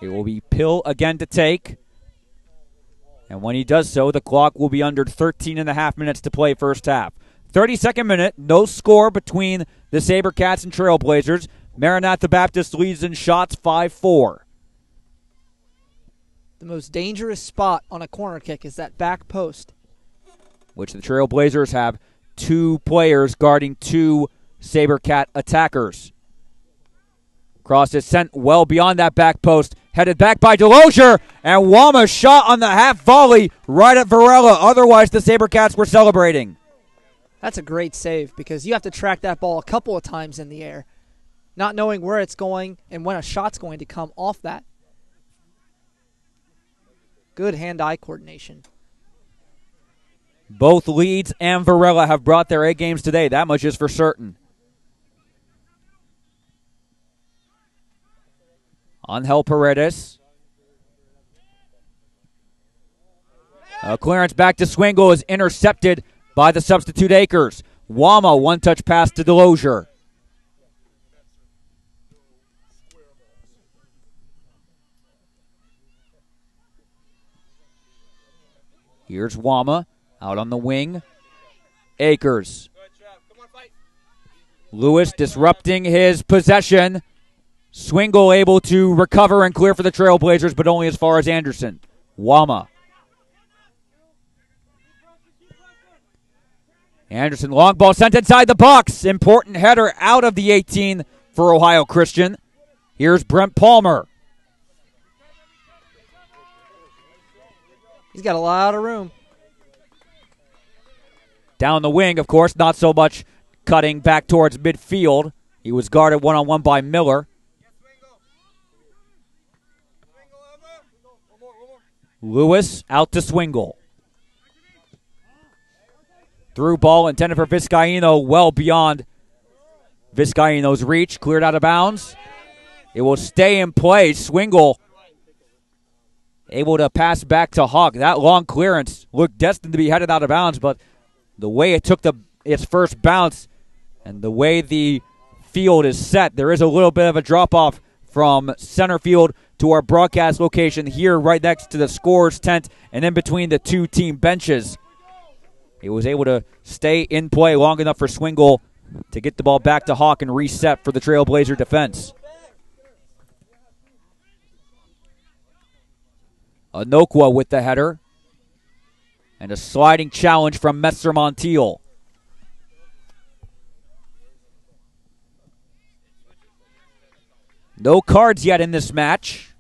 It will be Pill again to take. And when he does so, the clock will be under 13 and a half minutes to play first half. 32nd minute, no score between the SaberCats and Trailblazers. Maranatha Baptist leads in shots 5-4. The most dangerous spot on a corner kick is that back post, which the Trailblazers have two players guarding two SaberCat attackers. Cross is sent well beyond that back post. Headed back by Delosier, and Wama shot on the half volley right at Varela. Otherwise, the SaberCats were celebrating. That's a great save because you have to track that ball a couple of times in the air, not knowing where it's going and when a shot's going to come off that. Good hand-eye coordination. Both Leeds and Varela have brought their A games today. That much is for certain. Angel Paredes. A clearance back to Swingle is intercepted by the substitute Akers. Wama, one-touch pass to Delosier. Here's Wama out on the wing. Akers. Lewis disrupting his possession. Swingle able to recover and clear for the Trailblazers, but only as far as Anderson. Wama. Anderson, long ball sent inside the box. Important header out of the 18 for Ohio Christian. Here's Brent Palmer. He's got a lot of room. Down the wing, of course, not so much cutting back towards midfield. He was guarded one-on-one by Miller. Lewis out to Swingle. Through ball intended for Vizcaino, well beyond Vizcaino's reach. Cleared out of bounds. It will stay in play. Swingle able to pass back to Hawk. That long clearance looked destined to be headed out of bounds, but the way it took its first bounce and the way the field is set, there is a little bit of a drop-off from center field to our broadcast location here right next to the scorer's tent and in between the two team benches. He was able to stay in play long enough for Swingle to get the ball back to Hawk and reset for the Trailblazer defense. Anokwa with the header. And a sliding challenge from Messer Montiel. No cards yet in this match.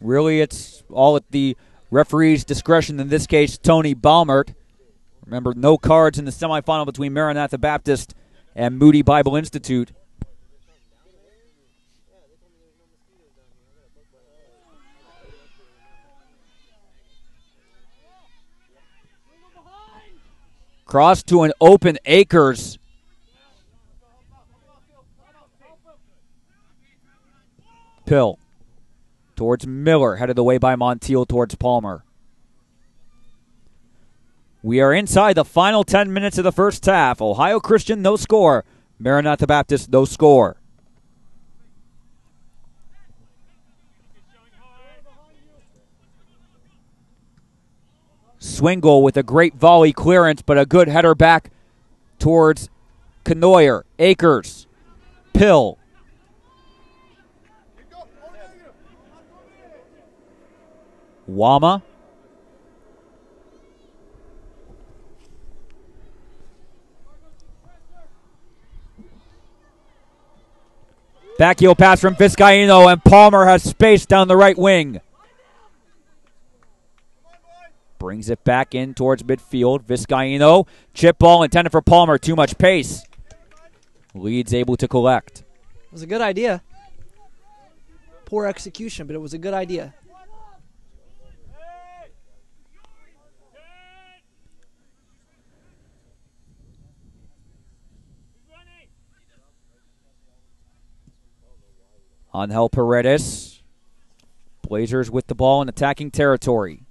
Really, it's all at the referee's discretion, in this case, Tony Baumert. Remember, no cards in the semifinal between Maranatha Baptist and Moody Bible Institute. Cross to an open Akers. Pill towards Miller, headed away by Montiel towards Palmer. We are inside the final 10 minutes of the first half. Ohio Christian, no score. Maranatha Baptist, no score. Swingle with a great volley clearance, but a good header back towards Kanoyer. Akers. Pill. Wama. Backheel pass from Vizcaino, and Palmer has space down the right wing. Brings it back in towards midfield. Vizcaino, chip ball intended for Palmer. Too much pace. Leeds able to collect. It was a good idea. Poor execution, but it was a good idea. Angel Paredes. Blazers with the ball in attacking territory.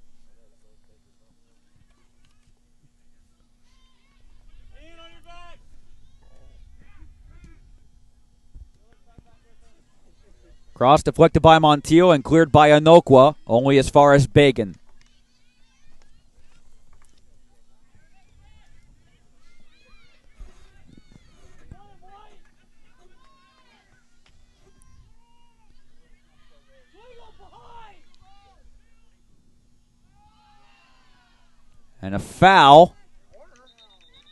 Cross deflected by Montiel and cleared by Anokwa, only as far as Bagan. And a foul.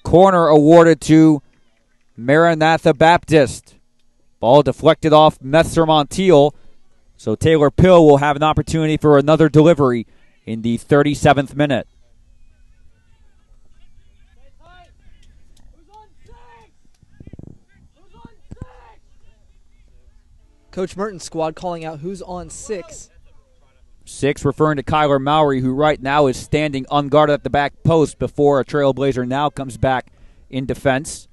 Corner awarded to Maranatha Baptist. Ball deflected off Messer Montiel. So Taylor Pill will have an opportunity for another delivery in the 37th minute. Coach Merton's squad calling out who's on 6. 6 referring to Kyler Mowry, who right now is standing unguarded at the back post before a Trailblazer now comes back in defense.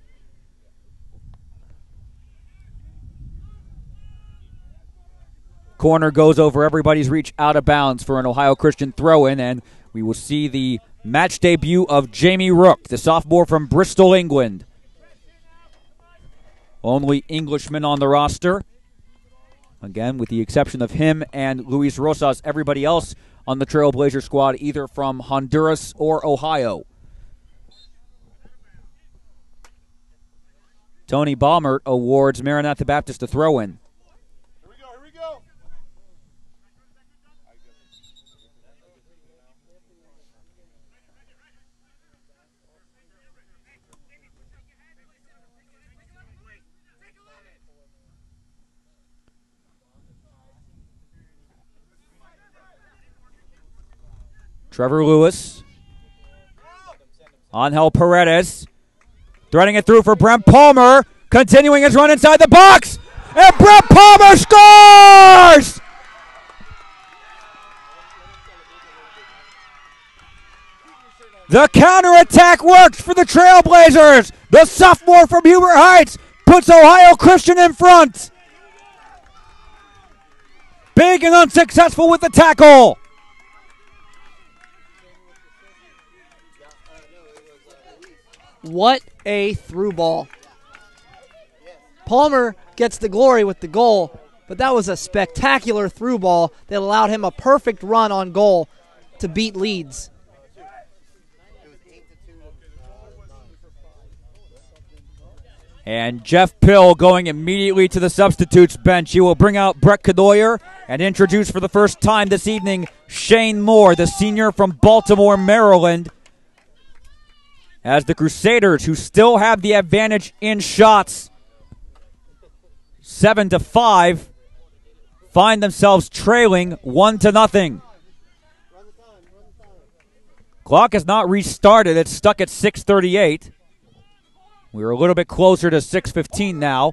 Corner goes over everybody's reach out of bounds for an Ohio Christian throw-in, and we will see the match debut of Jamie Rook, the sophomore from Bristol, England. Only Englishman on the roster. Again, with the exception of him and Luis Rosas, everybody else on the Trailblazer squad either from Honduras or Ohio. Tony Baumert awards Maranatha Baptist a throw-in. Here we go. Trevor Lewis. Angel Paredes. Threading it through for Brent Palmer. Continuing his run inside the box. And Brent Palmer scores! The counterattack works for the Trailblazers. The sophomore from Huber Heights puts Ohio Christian in front. Big and unsuccessful with the tackle. What a through ball. Palmer gets the glory with the goal, but that was a spectacular through ball that allowed him a perfect run on goal to beat Leeds. And Jeff Pill going immediately to the substitutes bench. He will bring out Brett Kanoyer and introduce for the first time this evening Shane Moore, the senior from Baltimore, Maryland. As the Crusaders, who still have the advantage in shots, 7-5, find themselves trailing 1-0. Clock has not restarted. It's stuck at 6:38. We're a little bit closer to 6:15 now.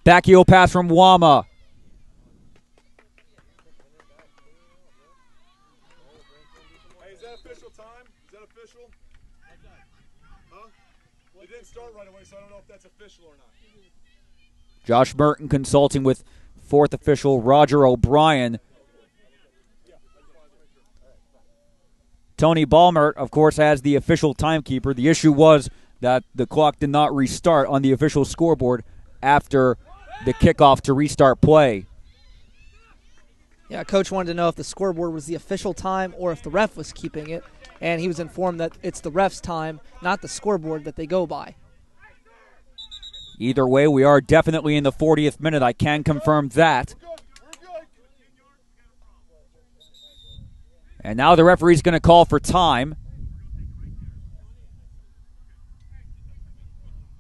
Backheel pass from Wama. Hey, is that official time? Is that official? Huh? It didn't start right away, so I don't know if that's official or not. Josh Merton consulting with fourth official Roger O'Brien. Tony Ballmert, of course, has the official timekeeper. The issue was that the clock did not restart on the official scoreboard after the kickoff to restart play. Yeah, Coach wanted to know if the scoreboard was the official time or if the ref was keeping it, and he was informed that it's the ref's time, not the scoreboard that they go by. Either way, we are definitely in the 40th minute. I can confirm that. And now the referee's going to call for time.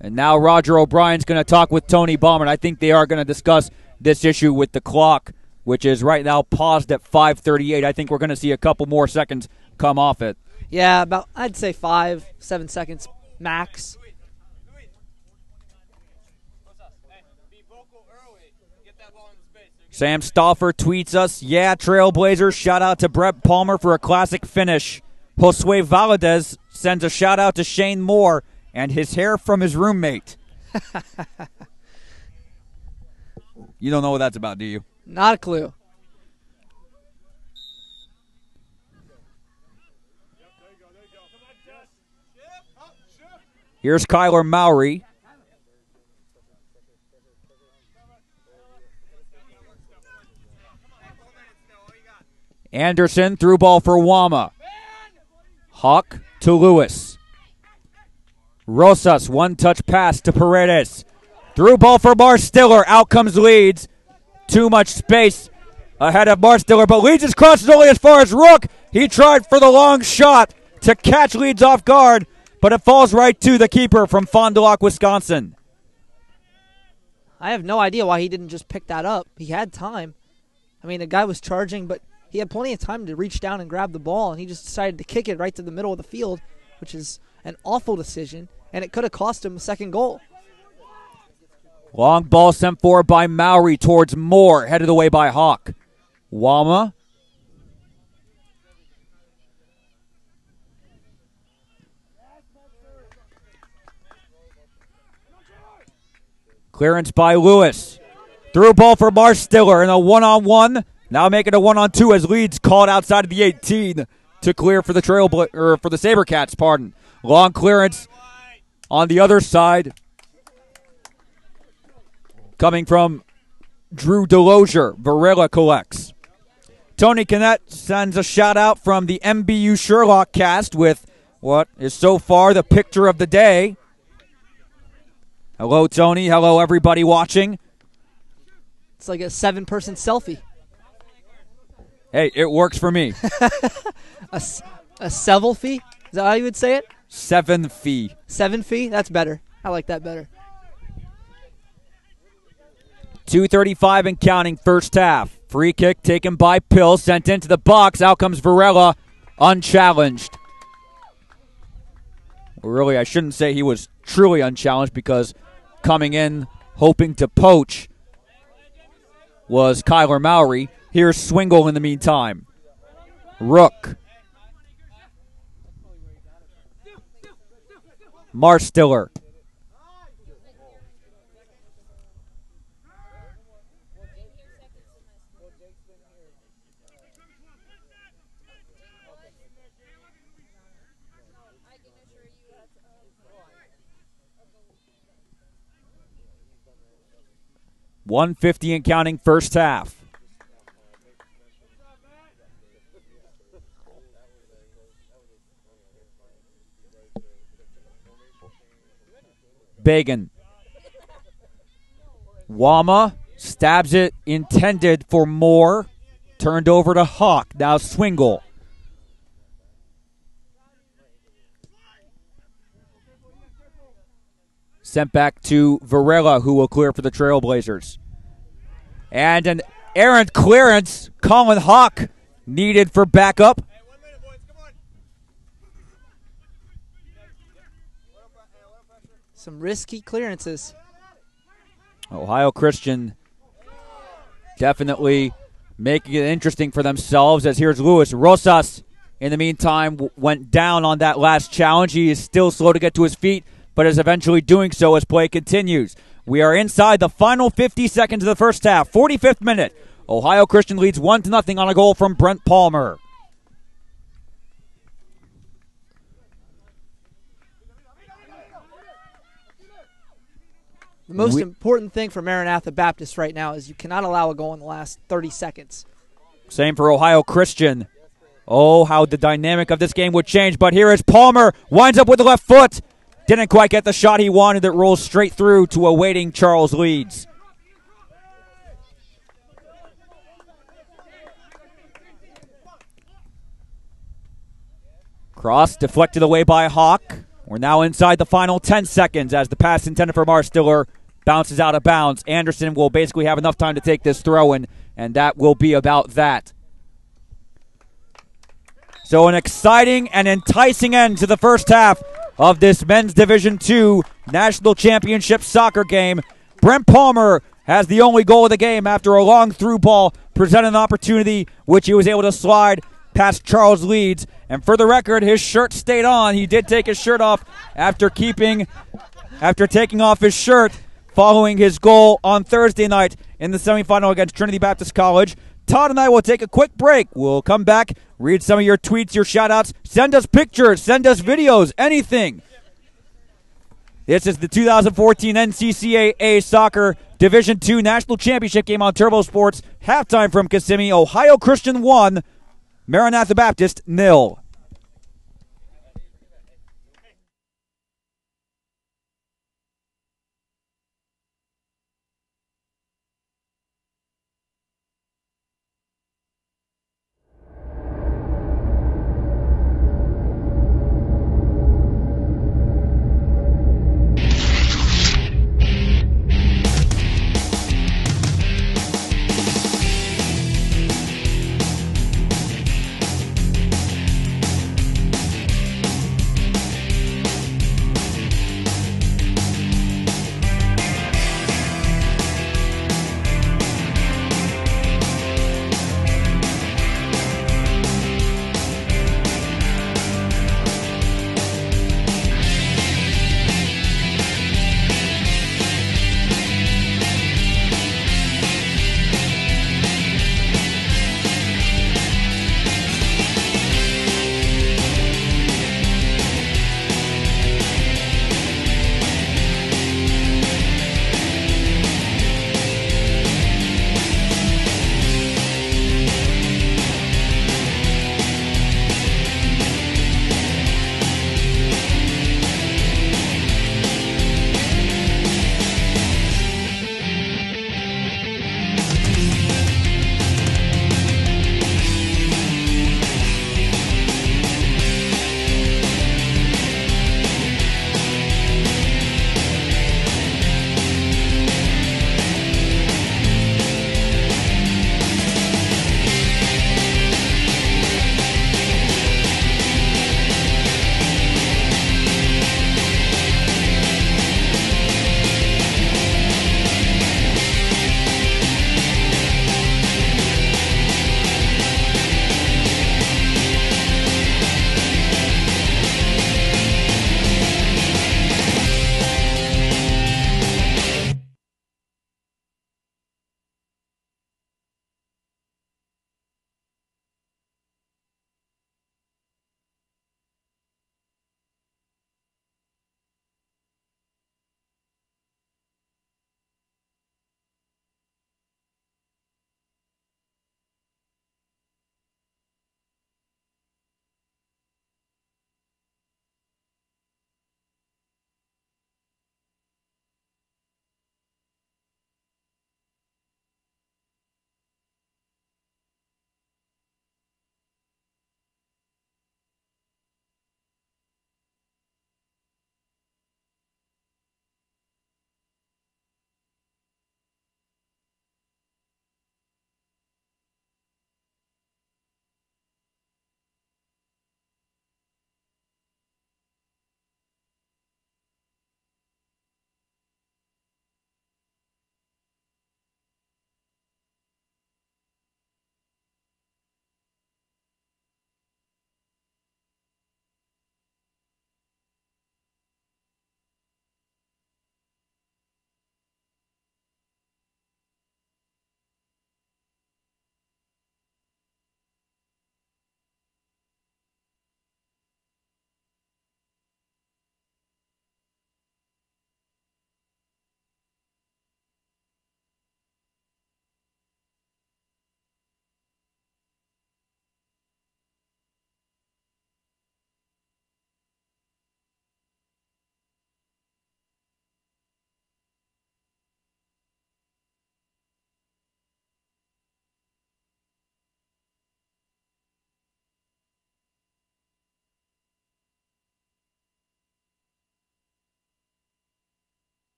And now Roger O'Brien's going to talk with Tony Ballmert. I think they are going to discuss this issue with the clock, which is right now paused at 5:38. I think we're going to see a couple more seconds come off it. Yeah, about, I'd say 5-7 seconds max. Sam Stauffer tweets us, yeah, Trailblazers, shout out to Brett Palmer for a classic finish. Josue Valadez sends a shout out to Shane Moore and his hair from his roommate. You don't know what that's about, do you? Not a clue. Here's Kyler Mowry. Anderson through ball for Wama. Hawk to Lewis. Rosas, one-touch pass to Paredes. Through ball for Marstiller. Out comes Leeds. Too much space ahead of Marstiller, but Leeds is crosses only as far as Rook. He tried for the long shot to catch Leeds off guard, but it falls right to the keeper from Fond du Lac, Wisconsin. I have no idea why he didn't just pick that up. He had time. I mean, the guy was charging, but he had plenty of time to reach down and grab the ball, and he just decided to kick it right to the middle of the field, which is an awful decision, and it could have cost him a second goal. Long ball sent forward by Mowry towards Moore, headed away by Hawk. Wama. Clearance by Lewis. Through ball for Marstiller in a one-on-one. Now making a one-on-two as Leeds called outside of the 18 to clear for the for the SaberCats, pardon. Long clearance on the other side. Coming from Drew Delosier. Varela collects. Tony Kinnett sends a shout-out from the MBU Sherlock cast with what is so far the picture of the day. Hello, Tony. Hello, everybody watching. It's like a 7-person selfie. Hey, it works for me. A sevelfie? Is that how you would say it? 7 fee. 7 fee? That's better. I like that better. 2:35 and counting, first half. Free kick taken by Pill, sent into the box. Out comes Varela, unchallenged. Well, really, I shouldn't say he was truly unchallenged because coming in, hoping to poach, was Kyler Mowry. Here's Swingle in the meantime. Rook. Marstiller. $150 and counting, first half. Bagan. Wama stabs it, intended for Moore. Turned over to Hawk. Now Swingle. Sent back to Varela, who will clear for the Trailblazers. And an errant clearance. Colin Hawk needed for backup. Some risky clearances. Ohio Christian definitely making it interesting for themselves as here's Lewis. Rosas, in the meantime, went down on that last challenge. He is still slow to get to his feet, but is eventually doing so as play continues. We are inside the final 50 seconds of the first half. 45th minute. Ohio Christian leads 1-0 on a goal from Brent Palmer. The most important thing for Maranatha Baptist right now is you cannot allow a goal in the last 30 seconds. Same for Ohio Christian. Oh, how the dynamic of this game would change. But here is Palmer. Winds up with the left foot. Didn't quite get the shot he wanted. It rolls straight through to awaiting Charles Leeds. Cross deflected away by Hawk. We're now inside the final 10 seconds as the pass intended for Marstiller bounces out of bounds. Anderson will basically have enough time to take this throw in, and that will be about that. So an exciting and enticing end to the first half of this Men's Division II National Championship soccer game. Brent Palmer has the only goal of the game after a long through ball presented an opportunity which he was able to slide past Charles Leeds. And for the record, his shirt stayed on. He did take his shirt off after taking off his shirt following his goal on Thursday night in the semifinal against Trinity Baptist College. Todd and I will take a quick break. We'll come back, read some of your tweets, your shout-outs. Send us pictures, send us videos, anything. This is the 2014 NCCAA Soccer Division II National Championship game on Turbo Sports. Halftime from Kissimmee. Ohio Christian 1, Maranatha Baptist 0.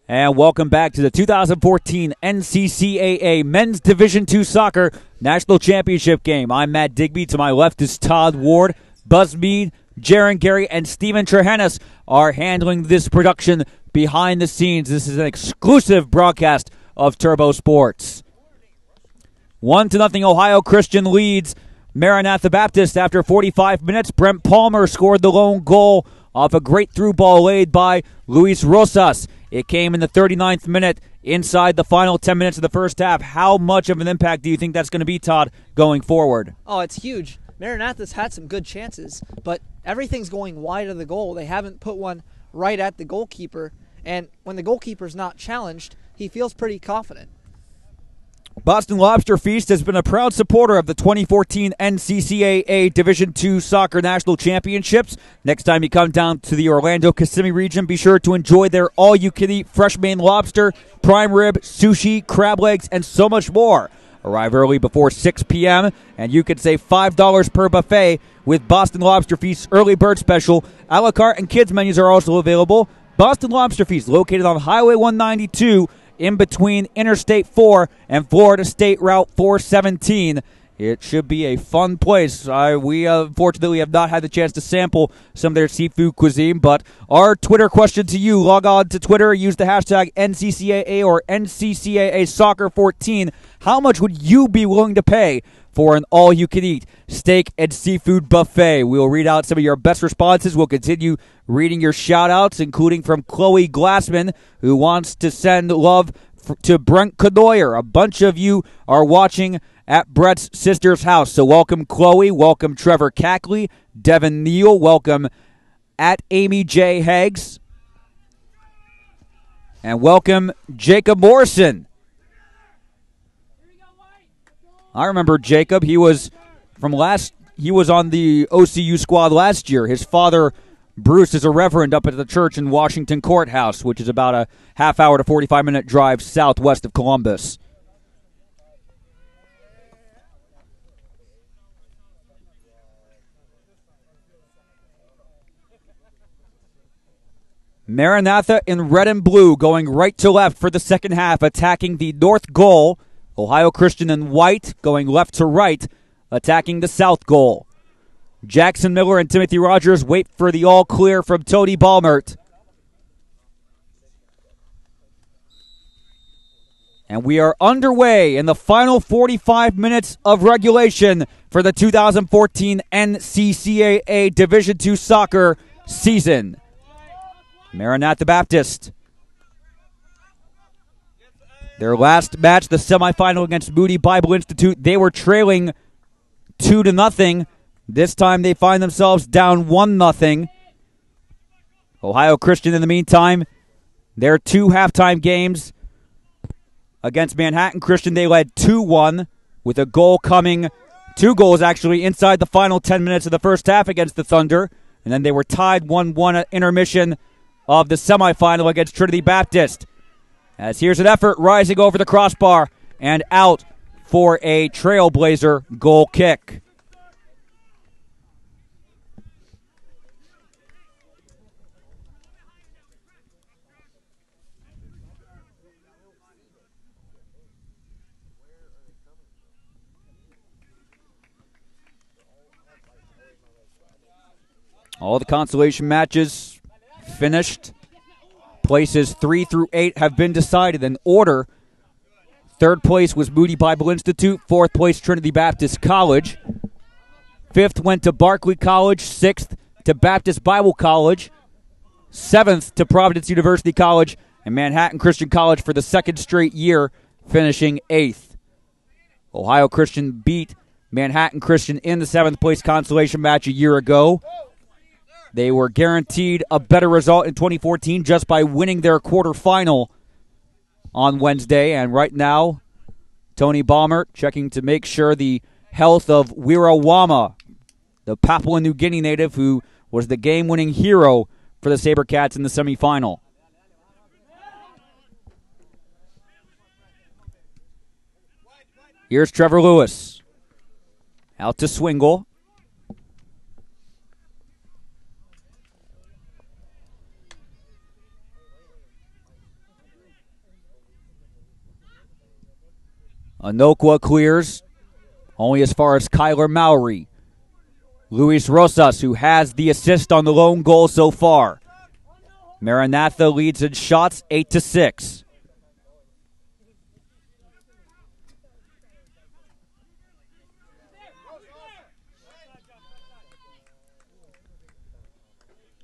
And welcome back to the 2014 NCCAA Men's Division II Soccer National Championship game. I'm Matt Digby. To my left is Todd Ward. Buzz Mead, Jaron Gary, and Steven Trehenis are handling this production behind the scenes. This is an exclusive broadcast of Turbo Sports. 1-0 Ohio Christian leads Maranatha Baptist after 45 minutes. Brent Palmer scored the lone goal off a great through ball laid by Luis Rosas. It came in the 39th minute inside the final 10 minutes of the first half. How much of an impact do you think that's going to be, Todd, going forward? Oh, it's huge. Maranatha's had some good chances, but everything's going wide of the goal. They haven't put one right at the goalkeeper, and when the goalkeeper's not challenged, he feels pretty confident. Boston Lobster Feast has been a proud supporter of the 2014 NCCAA Division II Soccer National Championships. Next time you come down to the Orlando-Kissimmee region, be sure to enjoy their all-you-can-eat fresh Maine lobster, prime rib, sushi, crab legs, and so much more. Arrive early before 6 p.m., and you can save $5 per buffet with Boston Lobster Feast's early bird special. A la carte and kids menus are also available. Boston Lobster Feast, located on Highway 192, in between Interstate 4 and Florida State Route 417. It should be a fun place. We unfortunately have not had the chance to sample some of their seafood cuisine, but our Twitter question to you, log on to Twitter, use the hashtag NCCAA or NCCAA Soccer 14. How much would you be willing to pay for an all-you-can-eat steak and seafood buffet? We'll read out some of your best responses. We'll continue reading your shout-outs, including from Chloe Glassman, who wants to send love to Brent Canoyer. A bunch of you are watching at Brett's sister's house. So welcome, Chloe. Welcome, Trevor Cackley. Devin Neal. Welcome at Amy J. Heggs. And welcome, Jacob Morrison. I remember Jacob. He was on the OCU squad last year. His father, Bruce, is a reverend up at the church in Washington Courthouse, which is about a half-hour to 45-minute drive southwest of Columbus. Maranatha in red and blue going right to left for the second half, attacking the north goal. Ohio Christian in white going left to right, attacking the south goal. Jackson Miller and Timothy Rogers wait for the all clear from Tony Balmert. And we are underway in the final 45 minutes of regulation for the 2014 NCCAA Division II Soccer season. Maranatha Baptist, their last match, the semifinal against Moody Bible Institute, they were trailing 2-0. This time they find themselves down 1-0. Ohio Christian, in the meantime, their two halftime games against Manhattan Christian, they led 2-1 with a goal coming, two goals actually, inside the final 10 minutes of the first half against the Thunder. And then they were tied 1-1 at intermission of the semifinal against Trinity Baptist. As here's an effort rising over the crossbar and out for a Trailblazer goal kick. All the consolation matches finished. Places 3 through 8 have been decided in order. Third place was Moody Bible Institute. Fourth place, Trinity Baptist College. Fifth went to Barclay College. Sixth to Baptist Bible College. Seventh to Providence University College. And Manhattan Christian College for the second straight year, finishing 8th. Ohio Christian beat Manhattan Christian in the 7th place consolation match a year ago. They were guaranteed a better result in 2014 just by winning their quarterfinal on Wednesday. And right now, Tony Balmert checking to make sure the health of Wirawama, the Papua New Guinea native who was the game-winning hero for the SaberCats in the semifinal. Here's Trevor Lewis. Out to Swingle. Anokwa clears only as far as Kyler Mowry. Luis Rosas, who has the assist on the lone goal so far. Maranatha leads in shots 8-6.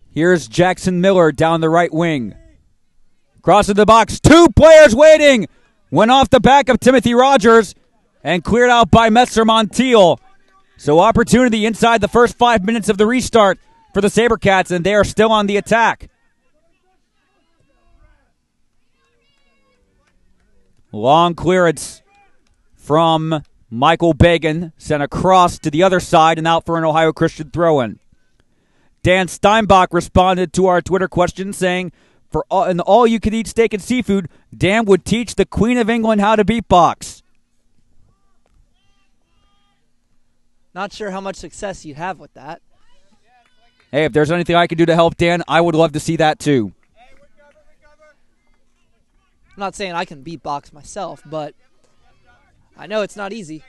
Here's Jackson Miller down the right wing. Crossing the box, 2 players waiting. Went off the back of Timothy Rogers and cleared out by Metzer Montiel. So opportunity inside the first 5 minutes of the restart for the SaberCats, and they are still on the attack. Long clearance from Michael Bagan, sent across to the other side and out for an Ohio Christian throw-in. Dan Steinbach responded to our Twitter question saying, for an all-you-can-eat steak and seafood, Dan would teach the Queen of England how to beatbox. Not sure how much success you'd have with that. Hey, if there's anything I can do to help Dan, I would love to see that too. I'm not saying I can beatbox myself, but I know it's not easy.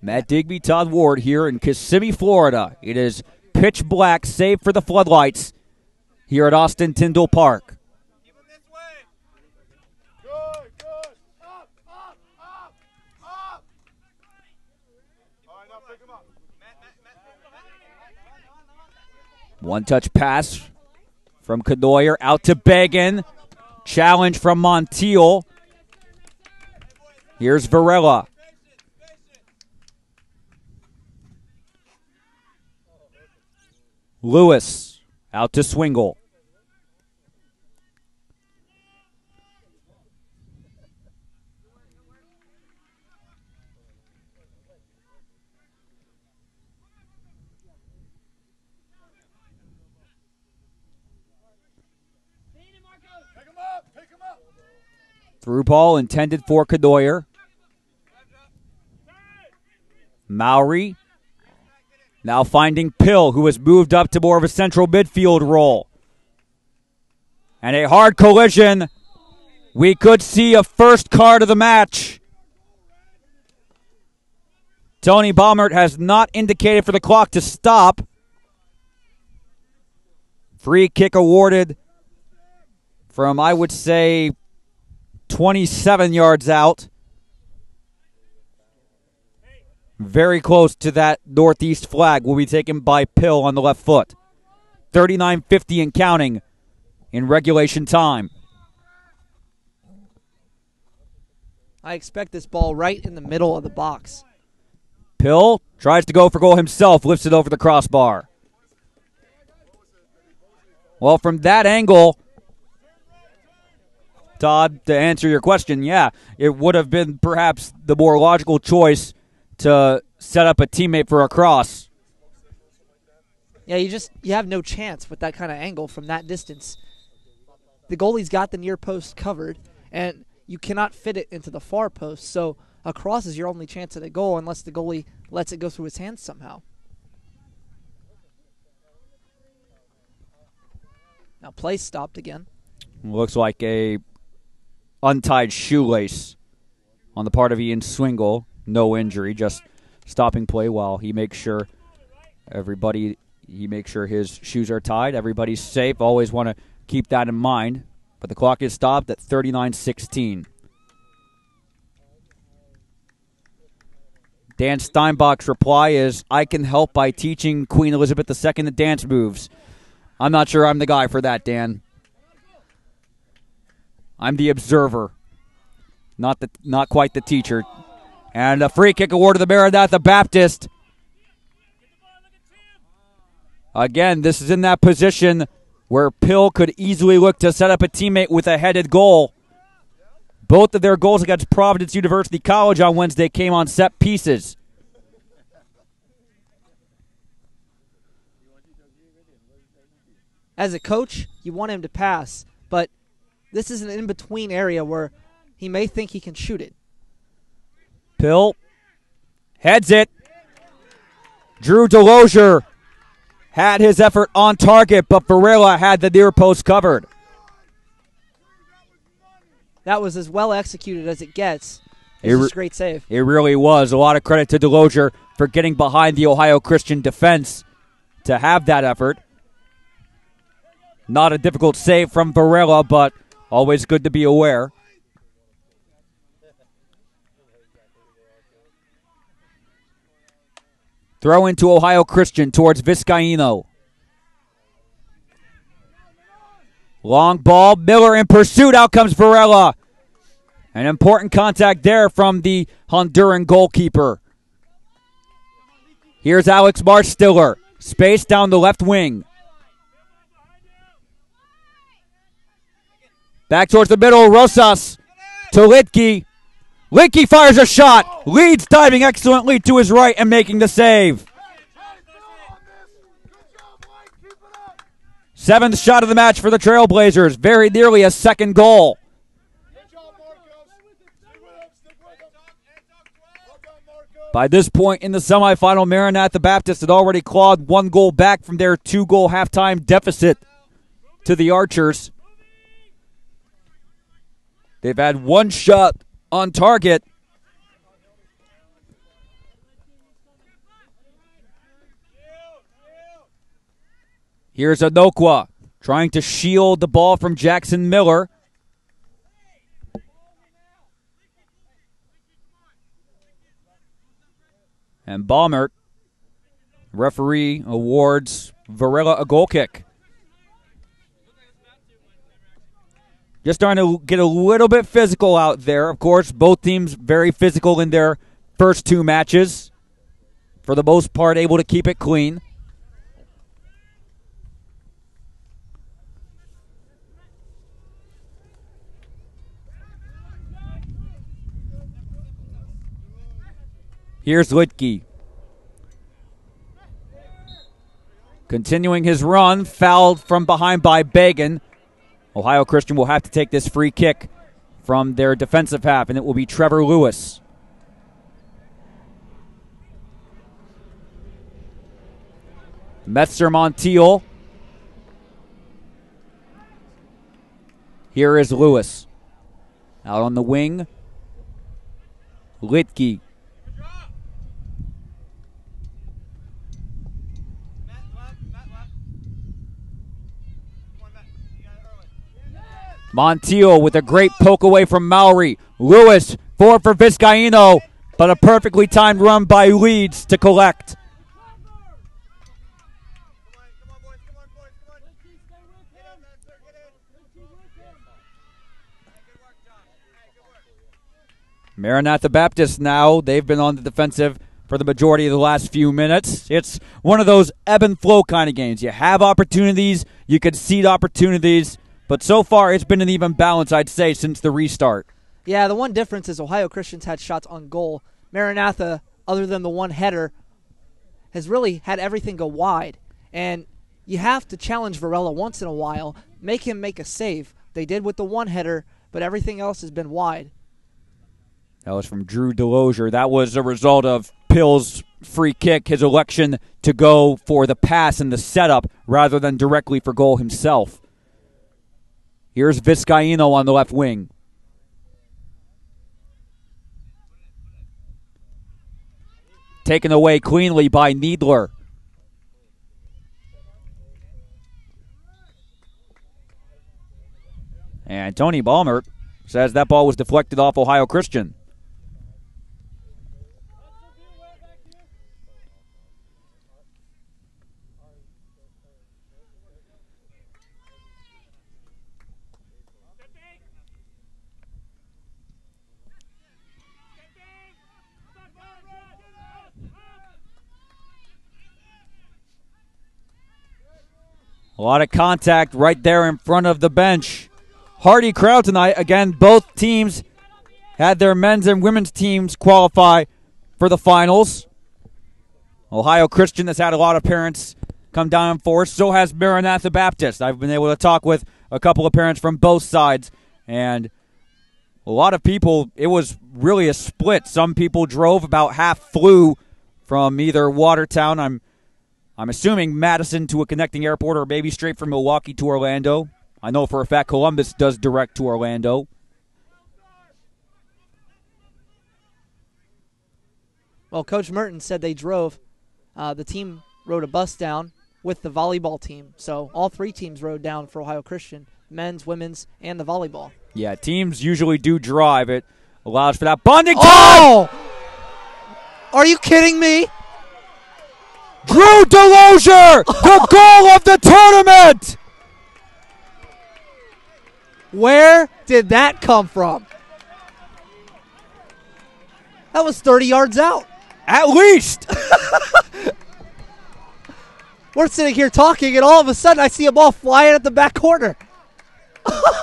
Matt Digby, Todd Ward here in Kissimmee, Florida. It is pitch black, save for the floodlights here at Austin Tyndall Park. One-touch pass from Canoyer out to Bagan. Challenge from Montiel. Here's Varela. Lewis out to Swingle. Through ball intended for Canoyer. Mowry now finding Pill, who has moved up to more of a central midfield role. And a hard collision. We could see a first card of the match. Tony Baumert has not indicated for the clock to stop. Free kick awarded from, I would say, 27 yards out. Very close to that northeast flag will be taken by Pill on the left foot. 39:50 and counting in regulation time. I expect this ball right in the middle of the box. Pill tries to go for goal himself, lifts it over the crossbar. Well, from that angle, Todd, to answer your question, yeah, it would have been perhaps the more logical choice to set up a teammate for a cross. Yeah, you have no chance with that kind of angle from that distance. The goalie's got the near post covered, and you cannot fit it into the far post, so a cross is your only chance at a goal unless the goalie lets it go through his hands somehow. Now play stopped again. Looks like a untied shoelace on the part of Ian Swingle. No injury, just stopping play while he makes sure his shoes are tied. Everybody's safe. Always want to keep that in mind. But the clock is stopped at 39:16. Dan Steinbach's reply is, I can help by teaching Queen Elizabeth II the dance moves. I'm not sure I'm the guy for that, Dan. I'm the observer, not quite the teacher. And a free kick award to the Maranatha Baptist. Again, this is in that position where Pill could easily look to set up a teammate with a headed goal. Both of their goals against Providence University College on Wednesday came on set pieces. As a coach, you want him to pass, but this is an in-between area where he may think he can shoot it. Pill heads it. Drew Delosier had his effort on target, but Varela had the near post covered. That was as well executed as it gets. It It's just a great save. It really was. A lot of credit to Delozier for getting behind the Ohio Christian defense to have that effort. Not a difficult save from Varela, but always good to be aware. Throw into Ohio Christian towards Vizcaino. Long ball. Miller in pursuit. Out comes Varela. An important contact there from the Honduran goalkeeper. Here's Alex Marstiller. Space down the left wing. Back towards the middle. Rosas to Litke. Litke fires a shot. Leeds diving excellently to his right and making the save. Seventh shot of the match for the Trailblazers. Very nearly a second goal. By this point in the semifinal, Maranatha Baptist had already clawed 1 goal back from their 2-goal halftime deficit to the Archers. They've had 1 shot on target. Here's Anokwa trying to shield the ball from Jackson Miller. And Baumert, referee, awards Varela a goal kick. Just trying to get a little bit physical out there. Of course, both teams very physical in their first 2 matches. For the most part, able to keep it clean. Here's Litke. Continuing his run, fouled from behind by Bagan. Ohio Christian will have to take this free kick from their defensive half, and it will be Trevor Lewis. Metzer Montiel. Here is Lewis. Out on the wing. Litke. Montiel with a great poke away from Mowry. Lewis, forward for Vizcaino, but a perfectly timed run by Leeds to collect. Maranatha Baptist now, they've been on the defensive for the majority of the last few minutes. It's one of those ebb and flow kind of games. You have opportunities, you concede opportunities, but so far it's been an even balance, I'd say, since the restart. Yeah, the one difference is Ohio Christian's had shots on goal. Maranatha, other than the one header, has really had everything go wide. And you have to challenge Varela once in a while, make him make a save. They did with the one header, but everything else has been wide. That was from Drew Delozier. That was a result of Pill's free kick, his election to go for the pass and the setup rather than directly for goal himself. Here's Vizcaino on the left wing. Taken away cleanly by Needler. And Tony Baumert says that ball was deflected off Ohio Christian. A lot of contact right there in front of the bench. Hardy crowd tonight. Again, both teams had their men's and women's teams qualify for the finals. Ohio Christian has had a lot of parents come down in force. So has Maranatha Baptist. I've been able to talk with a couple of parents from both sides. And a lot of people, it was really a split. Some people drove, about half flew from either Watertown, I'm assuming Madison to a connecting airport, or maybe straight from Milwaukee to Orlando. I know for a fact Columbus does direct to Orlando. Well, Coach Merton said they drove. The team rode a bus down with the volleyball team. So all three teams rode down for Ohio Christian, men's, women's, and the volleyball. Yeah, teams usually do drive. It allows for that bonding time. Oh! Are you kidding me? Drew DeLozier, the goal of the tournament. Where did that come from? That was 30 yards out. At least. We're sitting here talking, and all of a sudden I see a ball flying at the back corner. Wow.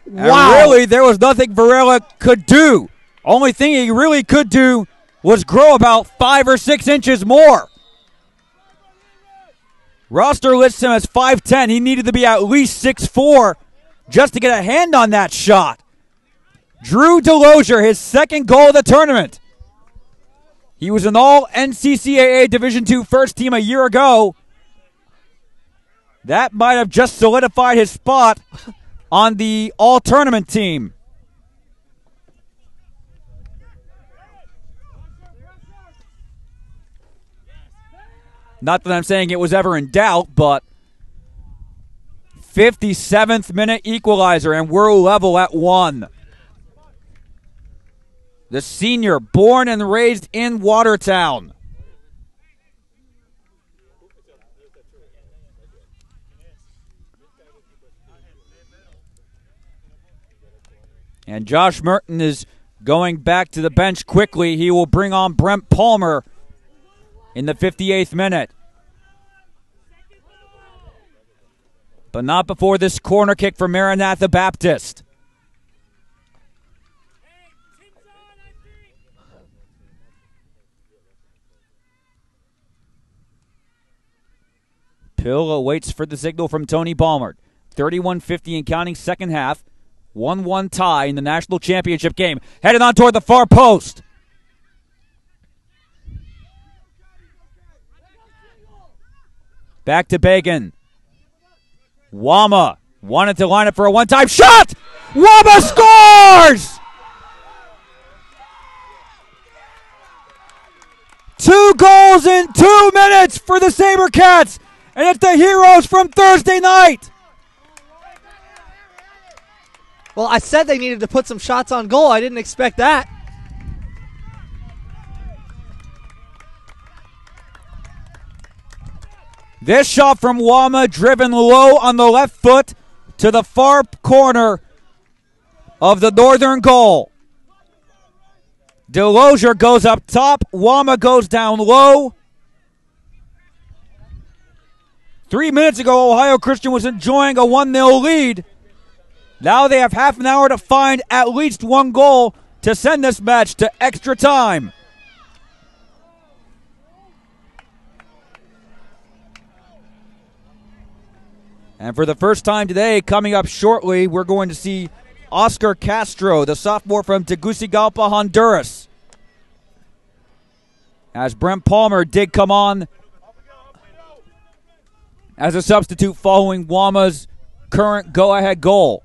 And really, there was nothing Varela could do. Only thing he really could do was grow about 5 or 6 inches more. Roster lists him as 5'10". He needed to be at least 6'4" just to get a hand on that shot. Drew DeLozier, his second goal of the tournament. He was an all-NCCAA Division II first team a year ago. That might have just solidified his spot on the all-tournament team. Not that I'm saying it was ever in doubt, but 57th minute equalizer, and we're level at 1. The senior, born and raised in Watertown. And Josh Merton is going back to the bench quickly. He will bring on Brent Palmer in the 58th minute. But not before this corner kick for Maranatha Baptist. Pill awaits for the signal from Tony Balmert. 31-50 and counting second half. 1-1 tie in the national championship game. Headed on toward the far post. Back to Bagan. Wama wanted to line up for a one-time shot. Wama scores! 2 goals in 2 minutes for the SaberCats. And it's the Heroes from Thursday night. Well, I said they needed to put some shots on goal. I didn't expect that. This shot from Wama driven low on the left foot to the far corner of the northern goal. DeLozier goes up top. Wama goes down low. 3 minutes ago, Ohio Christian was enjoying a 1-0 lead. Now they have half an hour to find at least 1 goal to send this match to extra time. And for the first time today, coming up shortly, we're going to see Oscar Castro, the sophomore from Tegucigalpa, Honduras. As Brent Palmer did come on as a substitute following Wama's current go-ahead goal.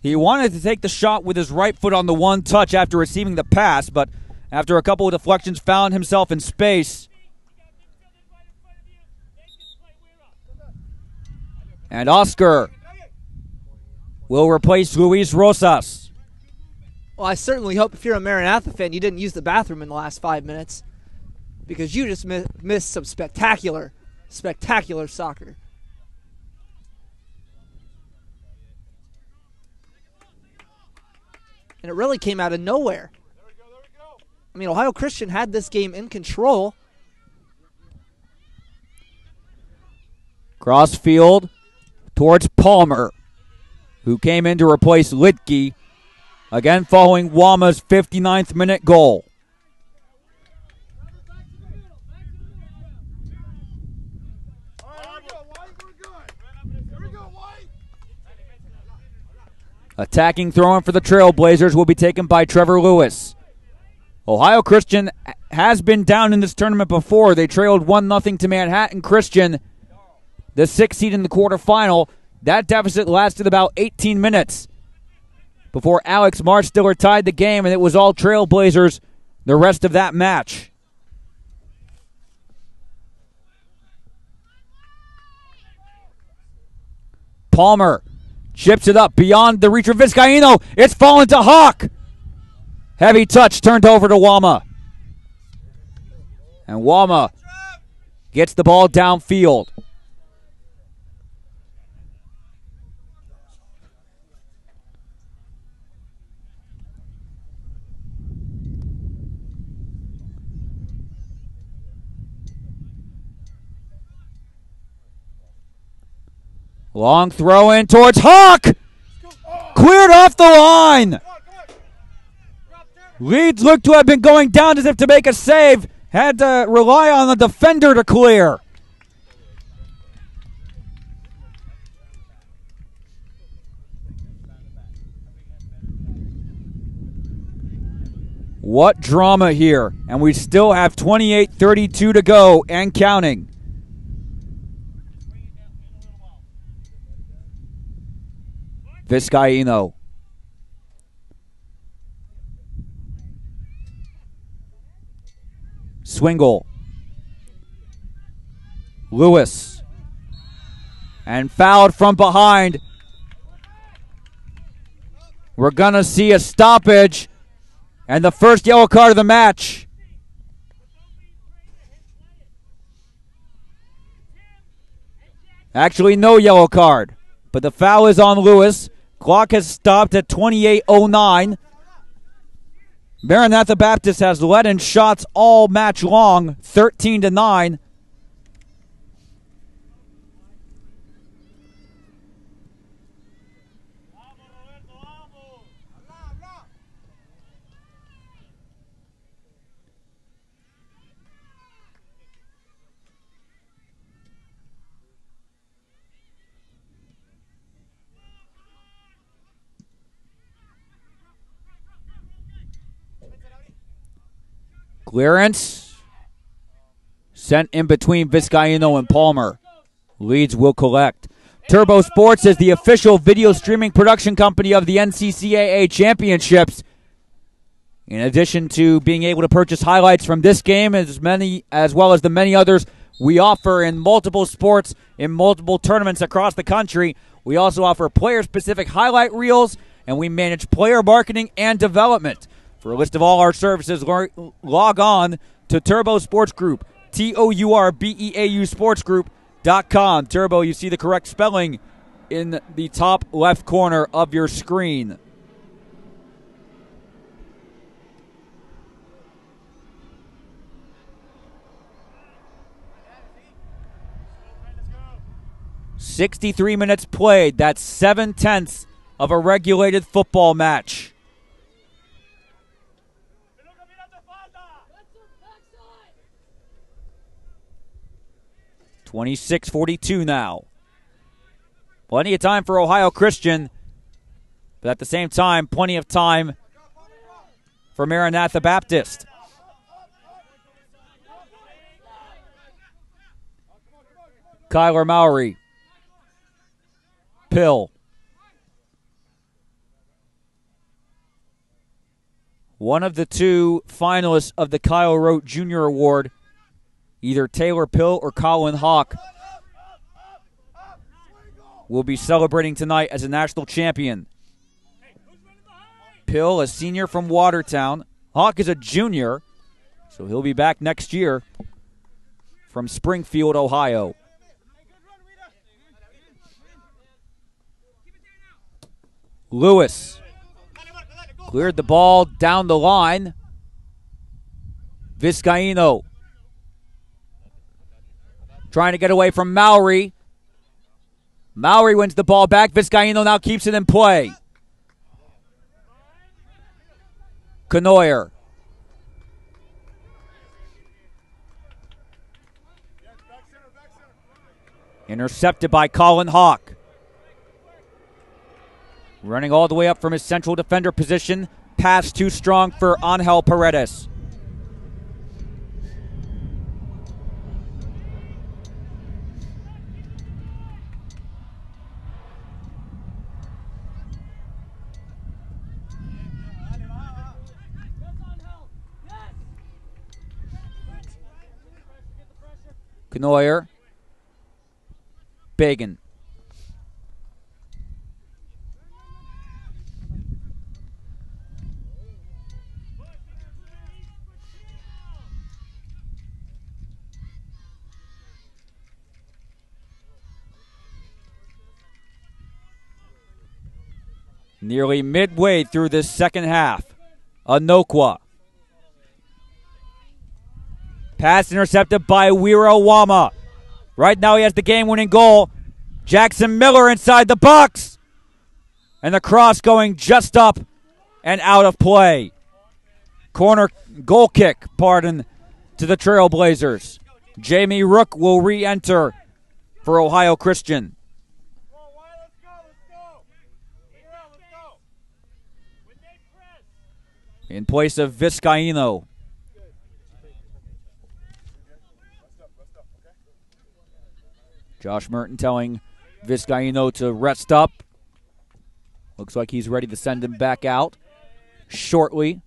He wanted to take the shot with his right foot on the one touch after receiving the pass, but after a couple of deflections found himself in space. And Oscar will replace Luis Rosas. Well, I certainly hope if you're a Maranatha fan, you didn't use the bathroom in the last 5 minutes, because you just missed some spectacular soccer. And it really came out of nowhere. I mean, Ohio Christian had this game in control. Crossfield towards Palmer, who came in to replace Litke, again following Wama's 59th minute goal. Attacking throw-in for the Trailblazers will be taken by Trevor Lewis. Ohio Christian has been down in this tournament before. They trailed 1-0 to Manhattan Christian, the 6th seed in the quarterfinal. That deficit lasted about 18 minutes. before Alex Marstiller tied the game, and it was all Trailblazers the rest of that match. Palmer chips it up beyond the reach of Vizcaino. It's fallen to Hawk. Heavy touch turned over to Wama. And Wama gets the ball downfield. Long throw in towards Hawk. Cleared off the line. Leeds looked to have been going down as if to make a save. Had to rely on the defender to clear. What drama here. And we still have 28:32 to go and counting. Vizcaino. Swingle. Lewis. And fouled from behind. We're going to see a stoppage. And the first yellow card of the match. Actually, no yellow card. But the foul is on Lewis. Clock has stopped at 28:09. Maranatha Baptist has led in shots all match long, 13-9. Clearance. Sent in between Vizcaino and Palmer. Leeds will collect. Turbo Sports is the official video streaming production company of the NCCAA Championships. In addition to being able to purchase highlights from this game as well as the many others we offer in multiple sports, in multiple tournaments across the country, we also offer player-specific highlight reels, and we manage player marketing and development. For a list of all our services, log on to Turbo Sports Group, TOURBEAU sportsgroup.com. Turbo, you see the correct spelling in the top left corner of your screen. "63 minutes played. That's 7/10 of a regulated football match. 26:42 now. Plenty of time for Ohio Christian, but at the same time, plenty of time for Maranatha Baptist. Kyler Mowry. Pill. One of the two finalists of the Kyle Rote Jr. Award, either Taylor Pill or Colin Hawk, will be celebrating tonight as a national champion. Pill, a senior from Watertown. Hawk is a junior, so he'll be back next year from Springfield, Ohio. Lewis cleared the ball down the line. Vizcaino trying to get away from Mowry. Mowry wins the ball back. Vizcaino now keeps it in play. Canoyer. Intercepted by Colin Hawk. Running all the way up from his central defender position. Pass too strong for Angel Paredes. Knoyer. Bagan. Nearly midway through this second half. Anokwa. Pass intercepted by Wirawama. Right now he has the game-winning goal. Jackson Miller inside the box. And the cross going just up and out of play. Corner goal kick, to the Trailblazers. Jamie Rook will re-enter for Ohio Christian. In place of Vizcaino. Josh Merton telling Vizcaino to rest up. Looks like he's ready to send him back out shortly.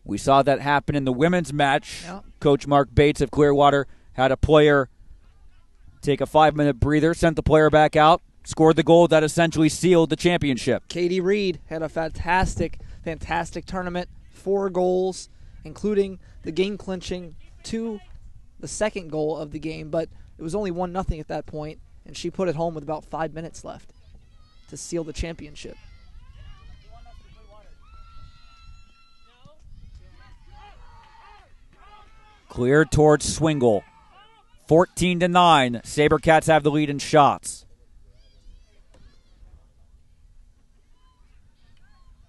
We saw that happen in the women's match. Yep. Coach Mark Bates of Clearwater had a player take a 5-minute breather, sent the player back out, scored the goal that essentially sealed the championship. Katie Reed had a fantastic tournament, 4 goals, including the game-clinching the second goal of the game, but it was only 1-0 at that point, and she put it home with about 5 minutes left to seal the championship. Cleared towards Swingle. 14-9. SaberCats have the lead in shots.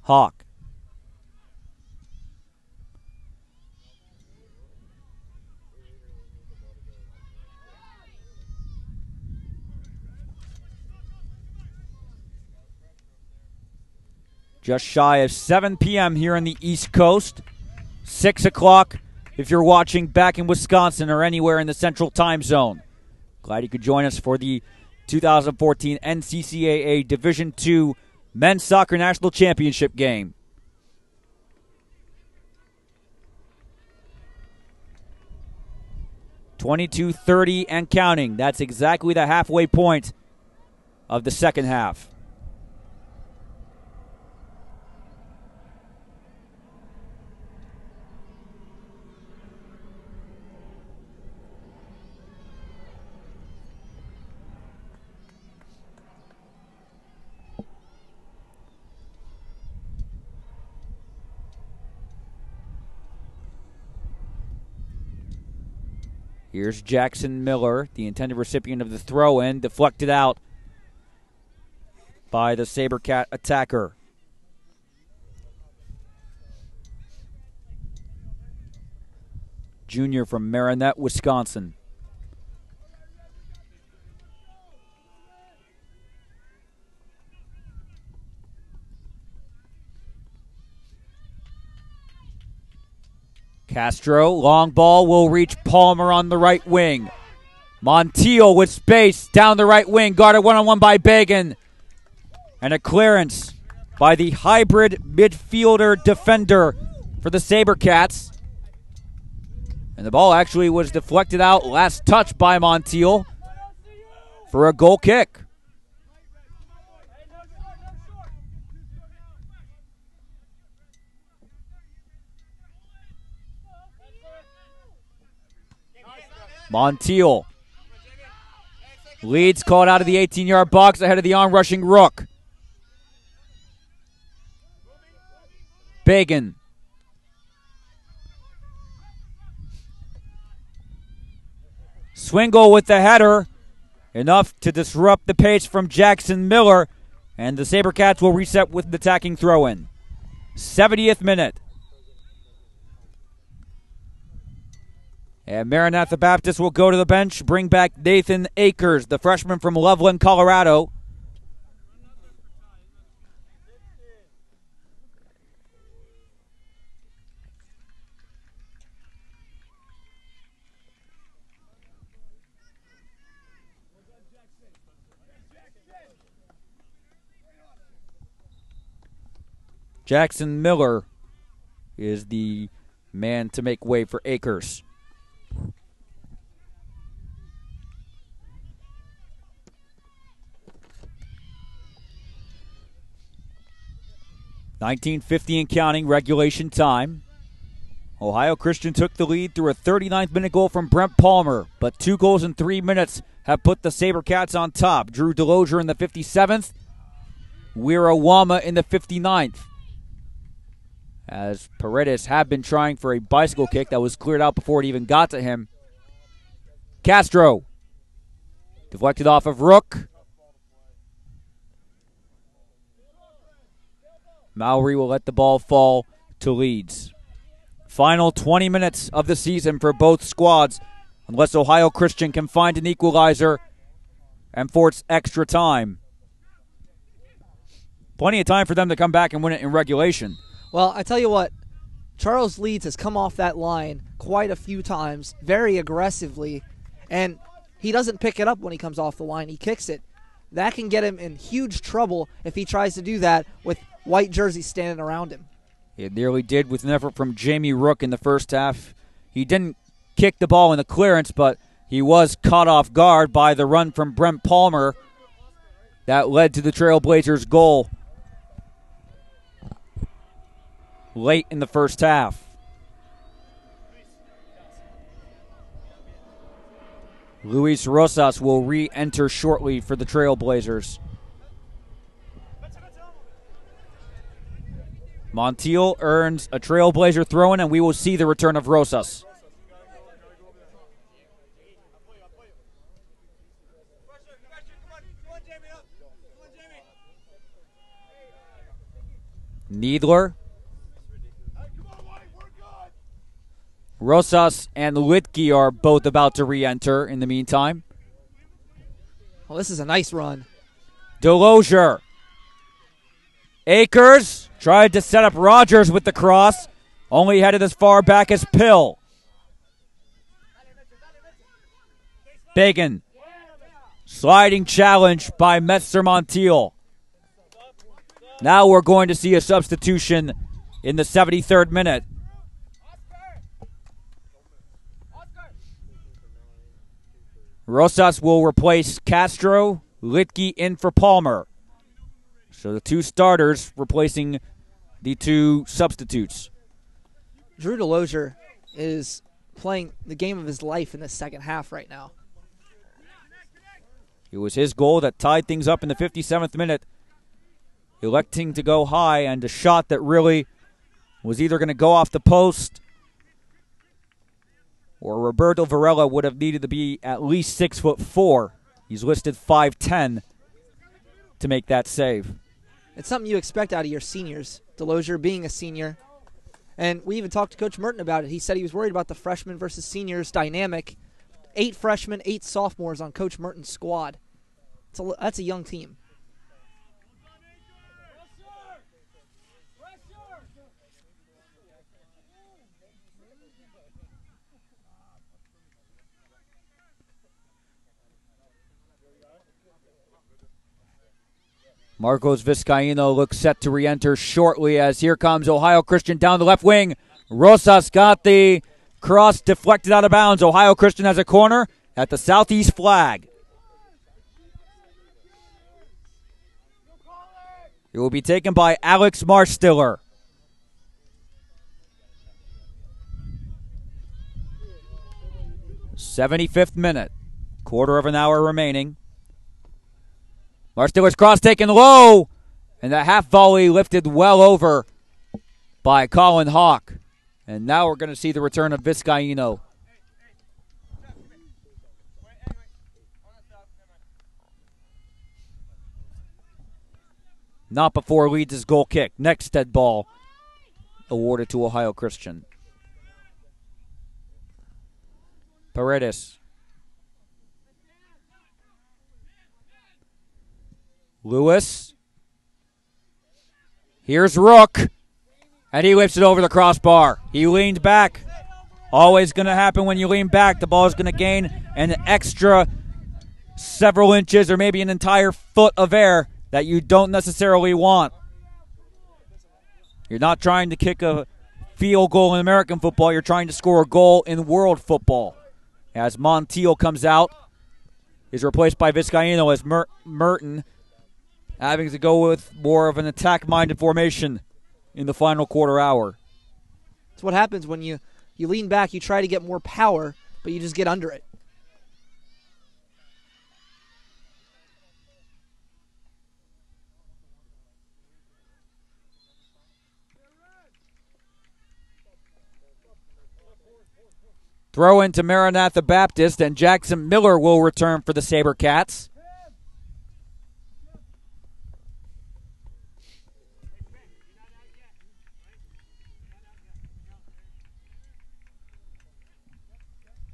Hawk. Just shy of 7 p.m. here on the East Coast. 6 o'clock if you're watching back in Wisconsin or anywhere in the Central Time Zone. Glad you could join us for the 2014 NCCAA Division II Men's Soccer National Championship game. .22:30 and counting. That's exactly the halfway point of the second half. Here's Jackson Miller, the intended recipient of the throw-in, deflected out by the SaberCat attacker. Junior from Marinette, Wisconsin. Castro, long ball will reach Palmer on the right wing. Montiel with space down the right wing, guarded one-on-one by Bagan. And a clearance by the hybrid midfielder defender for the SaberCats. And the ball actually was deflected out, last touch by Montiel for a goal kick. Montiel leads, called out of the 18-yard box ahead of the on-rushing Rook. Bagan. Swingle with the header. Enough to disrupt the pace from Jackson Miller. And the SaberCats will reset with an attacking throw-in. 70th minute. And Maranatha Baptist will go to the bench, bring back Nathan Akers, the freshman from Loveland, Colorado. Jackson Miller is the man to make way for Akers. 19:50 and counting, regulation time. Ohio Christian took the lead through a 39th-minute goal from Brent Palmer, but 2 goals in 3 minutes have put the SaberCats on top. Drew Delozier in the 57th, Wira Wama in the 59th. As Paredes had been trying for a bicycle kick that was cleared out before it even got to him. Castro deflected off of Rook. Mowry will let the ball fall to Leeds. Final 20 minutes of the season for both squads, unless Ohio Christian can find an equalizer and force extra time. Plenty of time for them to come back and win it in regulation. Well, I tell you what, Charles Leeds has come off that line quite a few times, very aggressively, and he doesn't pick it up when he comes off the line. He kicks it. That can get him in huge trouble if he tries to do that with white jerseys standing around him. It nearly did with an effort from Jamie Rook in the first half. He didn't kick the ball in the clearance, but he was caught off guard by the run from Brent Palmer that led to the Trailblazers' goal late in the first half. Luis Rosas will re-enter shortly for the Trailblazers. Montiel earns a Trailblazer throw-in, and we will see the return of Rosas. Needler. Rosas and Litke are both about to re-enter in the meantime. Well, this is a nice run. Delozier. Akers tried to set up Rogers with the cross, only headed as far back as Pill. Bagan. Sliding challenge by Metzer Montiel. Now we're going to see a substitution in the 73rd minute. Rosas will replace Castro. Litke in for Palmer. So the two starters replacing the two substitutes. Drew Delozier is playing the game of his life in the second half right now. It was his goal that tied things up in the 57th minute, electing to go high, and a shot that really was either going to go off the post or Roberto Varela would have needed to be at least 6'4". He's listed 5'10" to make that save. It's something you expect out of your seniors, Delozier being a senior. And we even talked to Coach Merton about it. He said he was worried about the freshmen versus seniors dynamic. 8 freshmen, 8 sophomores on Coach Merton's squad. That's a young team. Marcos Vizcaino looks set to re-enter shortly as here comes Ohio Christian down the left wing. Rosas got the cross deflected out of bounds. Ohio Christian has a corner at the southeast flag. It will be taken by Alex Marstiller. '75th minute. Quarter of an hour remaining. Marstiller's cross taken low, and that half volley lifted well over by Colin Hawk. And now we're going to see the return of Vizcaino. Not before Leeds' goal kick. Next dead ball awarded to Ohio Christian. Paredes. Lewis. Here's Rook. And he lifts it over the crossbar. He leaned back. Always going to happen when you lean back. The ball is going to gain an extra several inches or maybe an entire foot of air that you don't necessarily want. You're not trying to kick a field goal in American football. You're trying to score a goal in world football. As Montiel comes out, is replaced by Vizcaino as Merton having to go with more of an attack-minded formation in the final quarter hour. It's what happens when you lean back, you try to get more power, but you just get under it. Throw into Maranatha Baptist, and Jackson Miller will return for the SaberCats.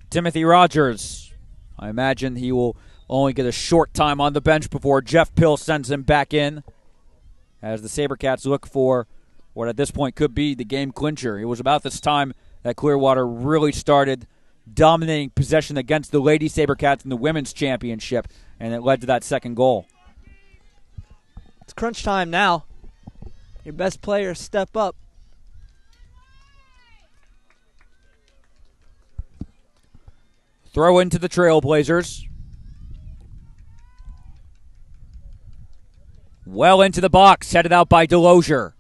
Timothy Rogers, I imagine he will only get a short time on the bench before Jeff Pill sends him back in, as the SaberCats look for what at this point could be the game clincher. It was about this time that Clearwater really started dominating possession against the Lady SaberCats in the women's championship, and it led to that second goal. It's crunch time now. Your best players step up. Throw into the Trailblazers. Well into the box, headed out by Delosier.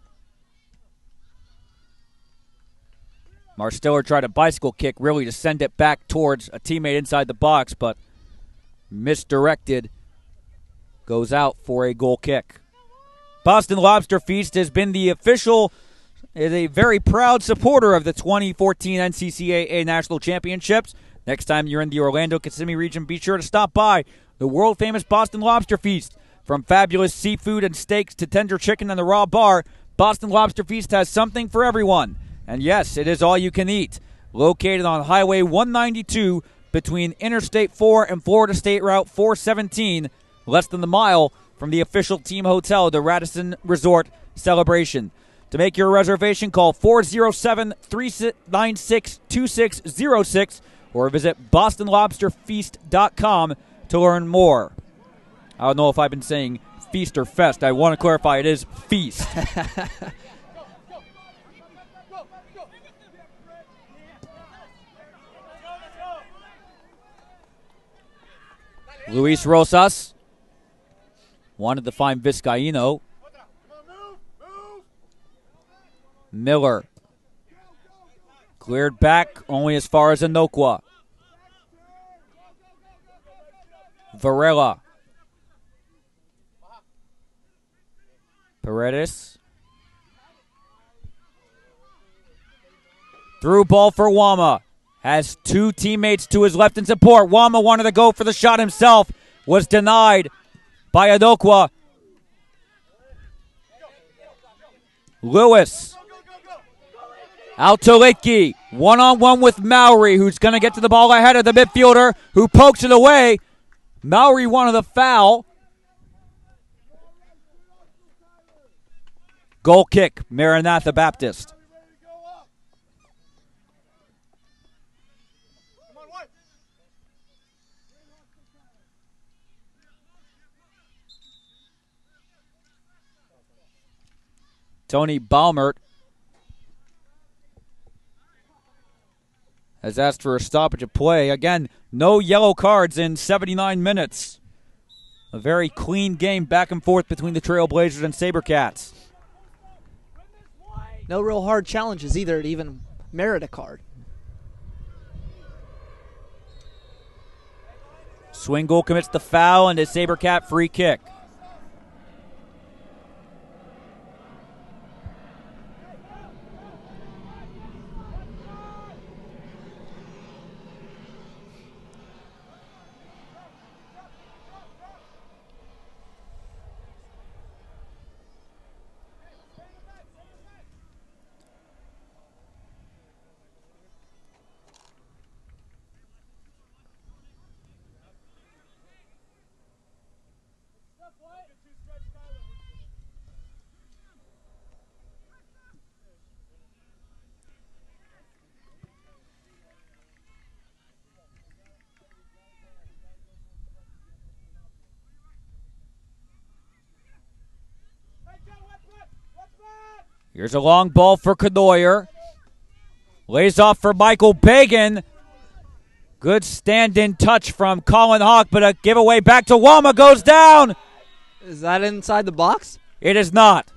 Marsteller tried a bicycle kick really to send it back towards a teammate inside the box, but misdirected. Goes out for a goal kick. Boston Lobster Feast has been the official, is a very proud supporter of the 2014 NCCAA National Championships. Next time you're in the Orlando-Kissimmee region, be sure to stop by the world-famous Boston Lobster Feast. From fabulous seafood and steaks to tender chicken and the raw bar, Boston Lobster Feast has something for everyone. And yes, it is all you can eat. Located on Highway 192 between Interstate 4 and Florida State Route 417, less than a mile from the official team hotel, the Radisson Resort Celebration. To make your reservation, call 407-396-2606 or visit bostonlobsterfeast.com to learn more. I don't know if I've been saying feast or fest. I want to clarify it is feast. Luis Rosas wanted to find Vizcaíno. Miller cleared back only as far as Inokwa. Varela. Paredes. Through ball for Wama. Has two teammates to his left in support. Wama wanted to go for the shot himself. Was denied by Inokwa. Lewis. Out to Licky. One-on-one with Mowry, who's going to get to the ball ahead of the midfielder, who pokes it away. Mowry wanted the foul. Goal kick, Maranatha Baptist. Tony Baumert has asked for a stoppage of play. Again, no yellow cards in 79 minutes. A very clean game back and forth between the Trailblazers and SaberCats. No real hard challenges either to even merit a card. Swingle commits the foul and a SaberCat free kick. Here's a long ball for Canoyer. Lays off for Michael Bagan. Good stand-in touch from Colin Hawk, but a giveaway back to Wama goes down. Is that inside the box? It is not.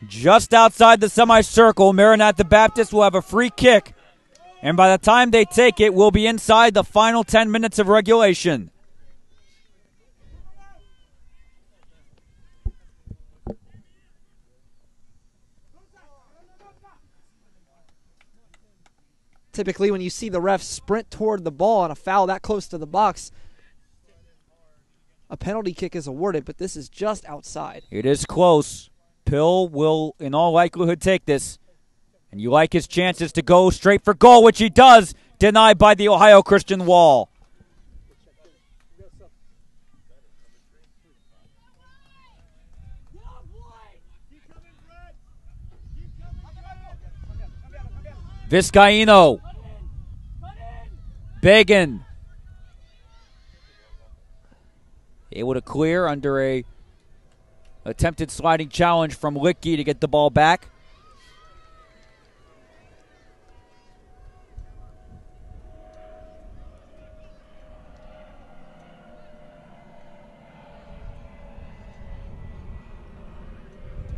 just outside the semicircle. Maranatha Baptist will have a free kick, and by the time they take it, we'll be inside the final 10 minutes of regulation. Typically, when you see the ref sprint toward the ball on a foul that close to the box, a penalty kick is awarded, but this is just outside. It is close. Pill will, in all likelihood, take this. And you like his chances to go straight for goal, which he does, denied by the Ohio Christian wall. Vizcaino. Bagan. Able to clear under a attempted sliding challenge from Littke to get the ball back.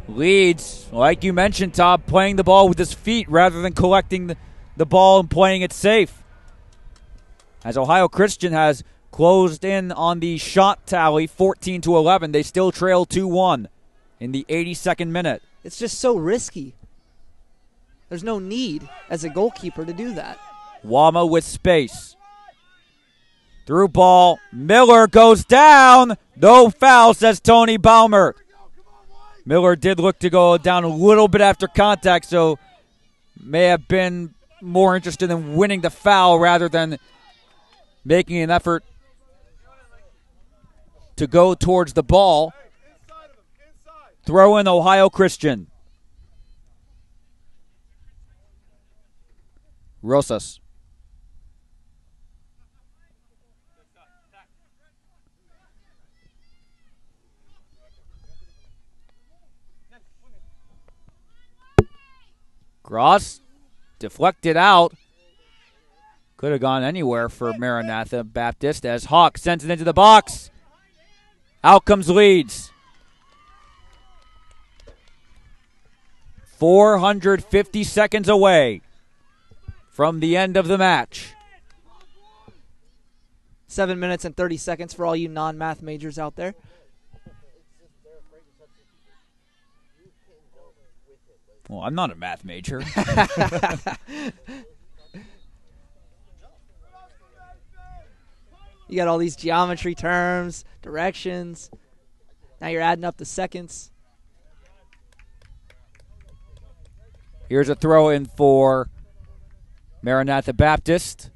Leeds, like you mentioned, Todd, playing the ball with his feet rather than collecting the ball and playing it safe. As Ohio Christian has closed in on the shot tally, 14-11, they still trail 2-1 in the 82nd minute. It's just so risky. There's no need as a goalkeeper to do that. Wama with space. Through ball. Miller goes down. No foul, says Tony Baumert. Miller did look to go down a little bit after contact, so may have been more interested in winning the foul rather than making an effort to go towards the ball. Throw in Ohio Christian. Rosas. Gross deflected out. Could have gone anywhere for Maranatha Baptist as Hawk sends it into the box. Out comes Leeds. 450 seconds away from the end of the match. 7 minutes and 30 seconds for all you non-math majors out there. Well, I'm not a math major. You got all these geometry terms, directions. Now you're adding up the seconds. Here's a throw in for Maranatha Baptist.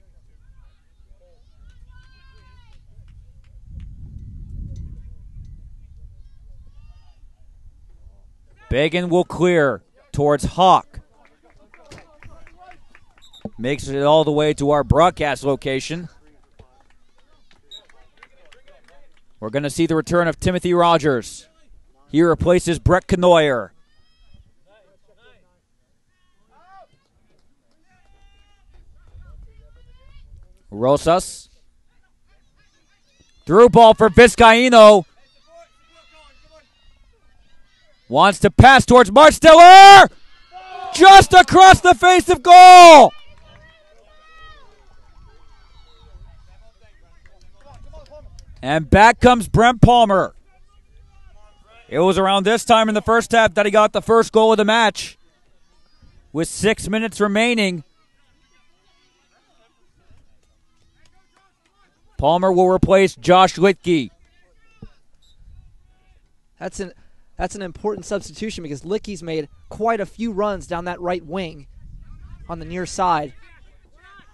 Bagan will clear towards Hawk. Makes it all the way to our broadcast location. We're going to see the return of Timothy Rogers. He replaces Brett Knoyer. Rosas. Through ball for Vizcaino. Wants to pass towards Marsteller. Just across the face of goal. And back comes Brent Palmer. It was around this time in the first half that he got the first goal of the match. With 6 minutes remaining, Palmer will replace Josh Littke. That's an important substitution because Littke's made quite a few runs down that right wing on the near side.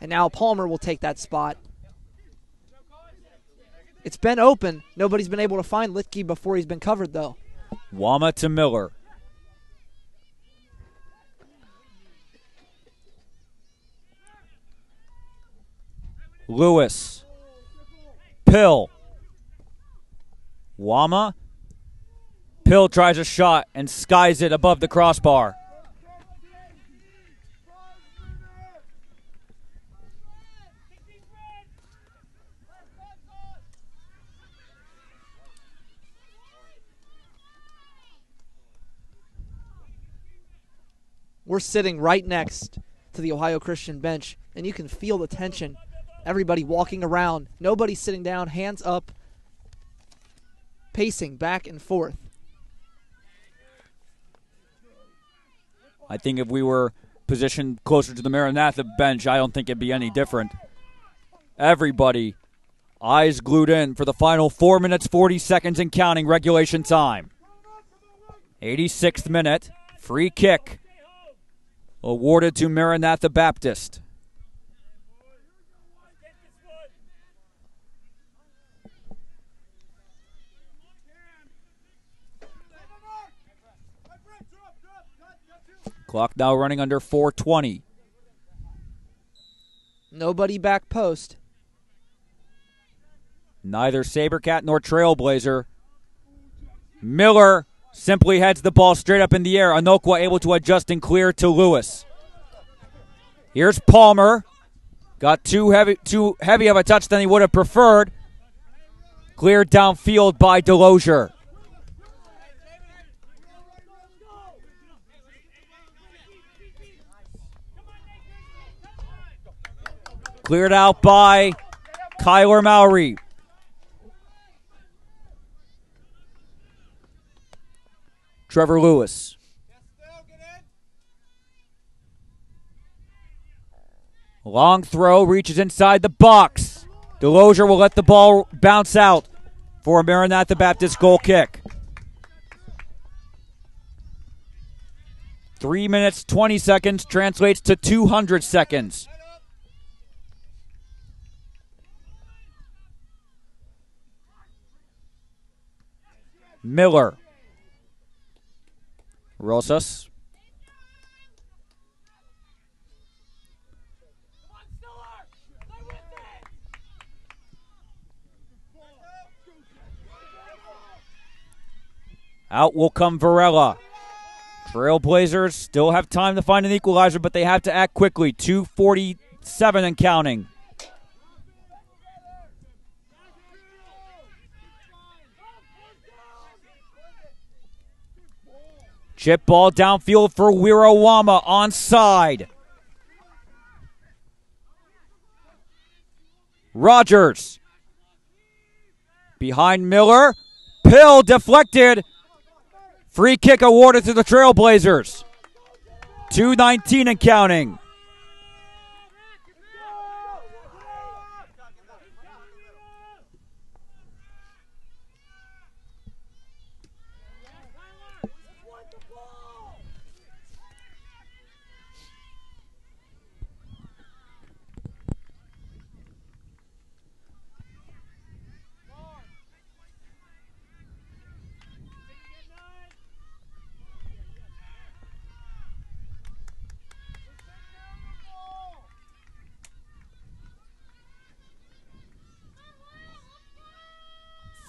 And now Palmer will take that spot. It's been open. Nobody's been able to find Littke before he's been covered, though. Wama to Miller. Lewis. Pill. Wama. Pill tries a shot and skies it above the crossbar. We're sitting right next to the Ohio Christian bench, and you can feel the tension. Everybody walking around, nobody sitting down, hands up, pacing back and forth. I think if we were positioned closer to the Maranatha bench, I don't think it'd be any different. Everybody, eyes glued in for the final 4 minutes, 40 seconds and counting regulation time. 86th minute, free kick awarded to Maranatha Baptist. Clock now running under 4:20. Nobody back post. Neither Sabercat nor Trailblazer. Miller simply heads the ball straight up in the air. Anokwa able to adjust and clear to Lewis. Here's Palmer. Got too heavy of a touch than he would have preferred. Cleared downfield by Delosier. Cleared out by Kyler Mowry. Trevor Lewis. Long throw, reaches inside the box. Delosier will let the ball bounce out for a Maranatha Baptist goal kick. 3 minutes, 20 seconds translates to 200 seconds. Miller. Rosas. Out will come Varela. Trailblazers still have time to find an equalizer, but they have to act quickly. 2:47 and counting. Chip ball downfield for Wirawama onside. Rogers. Behind Miller. Pill deflected. Free kick awarded to the Trailblazers. 2:19 and counting.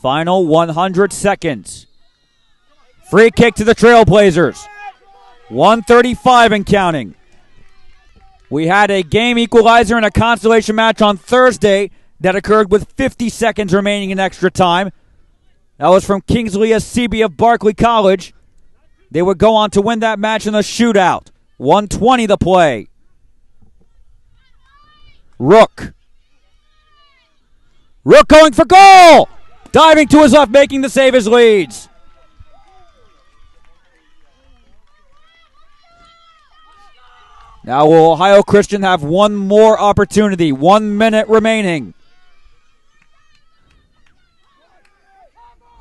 Final 100 seconds. Free kick to the Trailblazers. 1:35 and counting. We had a game equalizer in a consolation match on Thursday that occurred with 50 seconds remaining in extra time. That was from Kingsley Asibi of Barclay College. They would go on to win that match in a shootout. 1:20 to play. Rook. Rook going for goal! Diving to his left, making the save as leads. Now will Ohio Christian have one more opportunity. 1 minute remaining.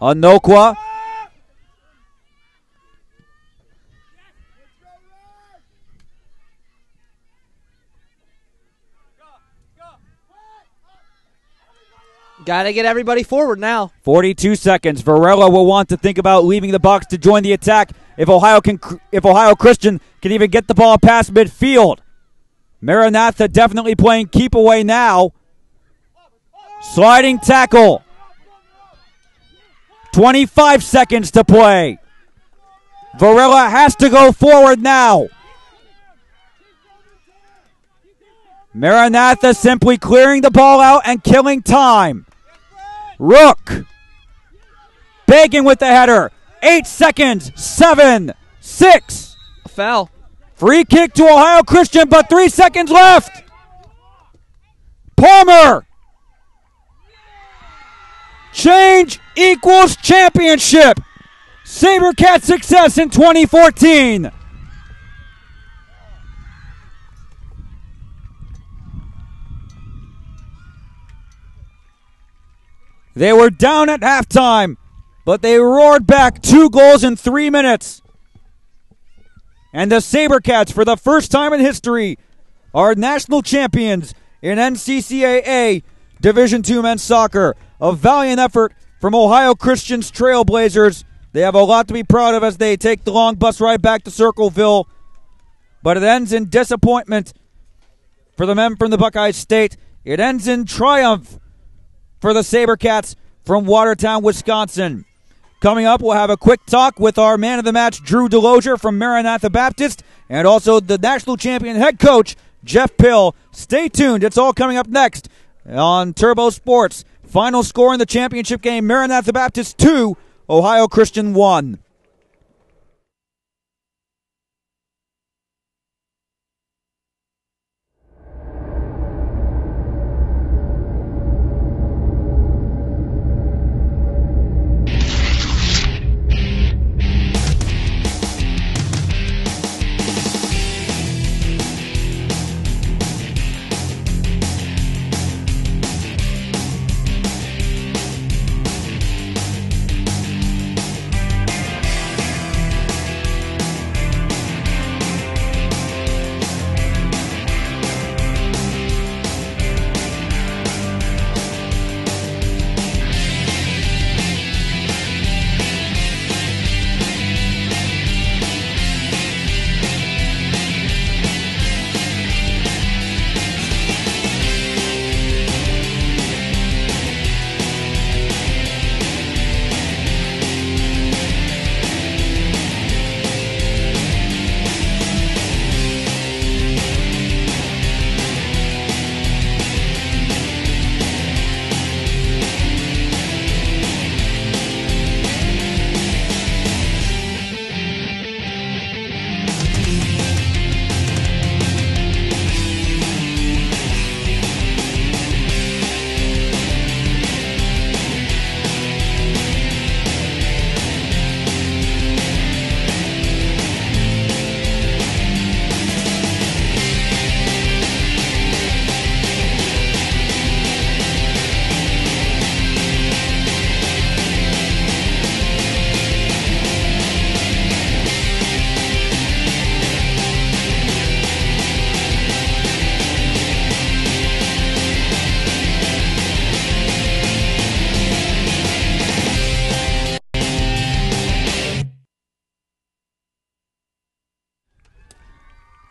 Anokwa. Got to get everybody forward now. 42 seconds. Varela will want to think about leaving the box to join the attack if Ohio Christian can even get the ball past midfield. Maranatha definitely playing keep away now. Sliding tackle. 25 seconds to play. Varela has to go forward now. Maranatha simply clearing the ball out and killing time. Rook. Bacon with the header. 8 seconds. 7, 6. A foul. Free kick to Ohio Christian, but 3 seconds left. Palmer. Change equals championship. SaberCats success in 2014. They were down at halftime, but they roared back 2 goals in 3 minutes. And the SaberCats, for the first time in history, are national champions in NCCAA Division II men's soccer. A valiant effort from Ohio Christian's Trailblazers. They have a lot to be proud of as they take the long bus ride back to Circleville. But it ends in disappointment for the men from the Buckeye State. It ends in triumph for the SaberCats from Watertown, Wisconsin. Coming up, we'll have a quick talk with our man of the match, Drew Delozier from Maranatha Baptist, and also the national champion head coach, Jeff Pill. Stay tuned. It's all coming up next on Turbo Sports. Final score in the championship game, Maranatha Baptist 2, Ohio Christian 1.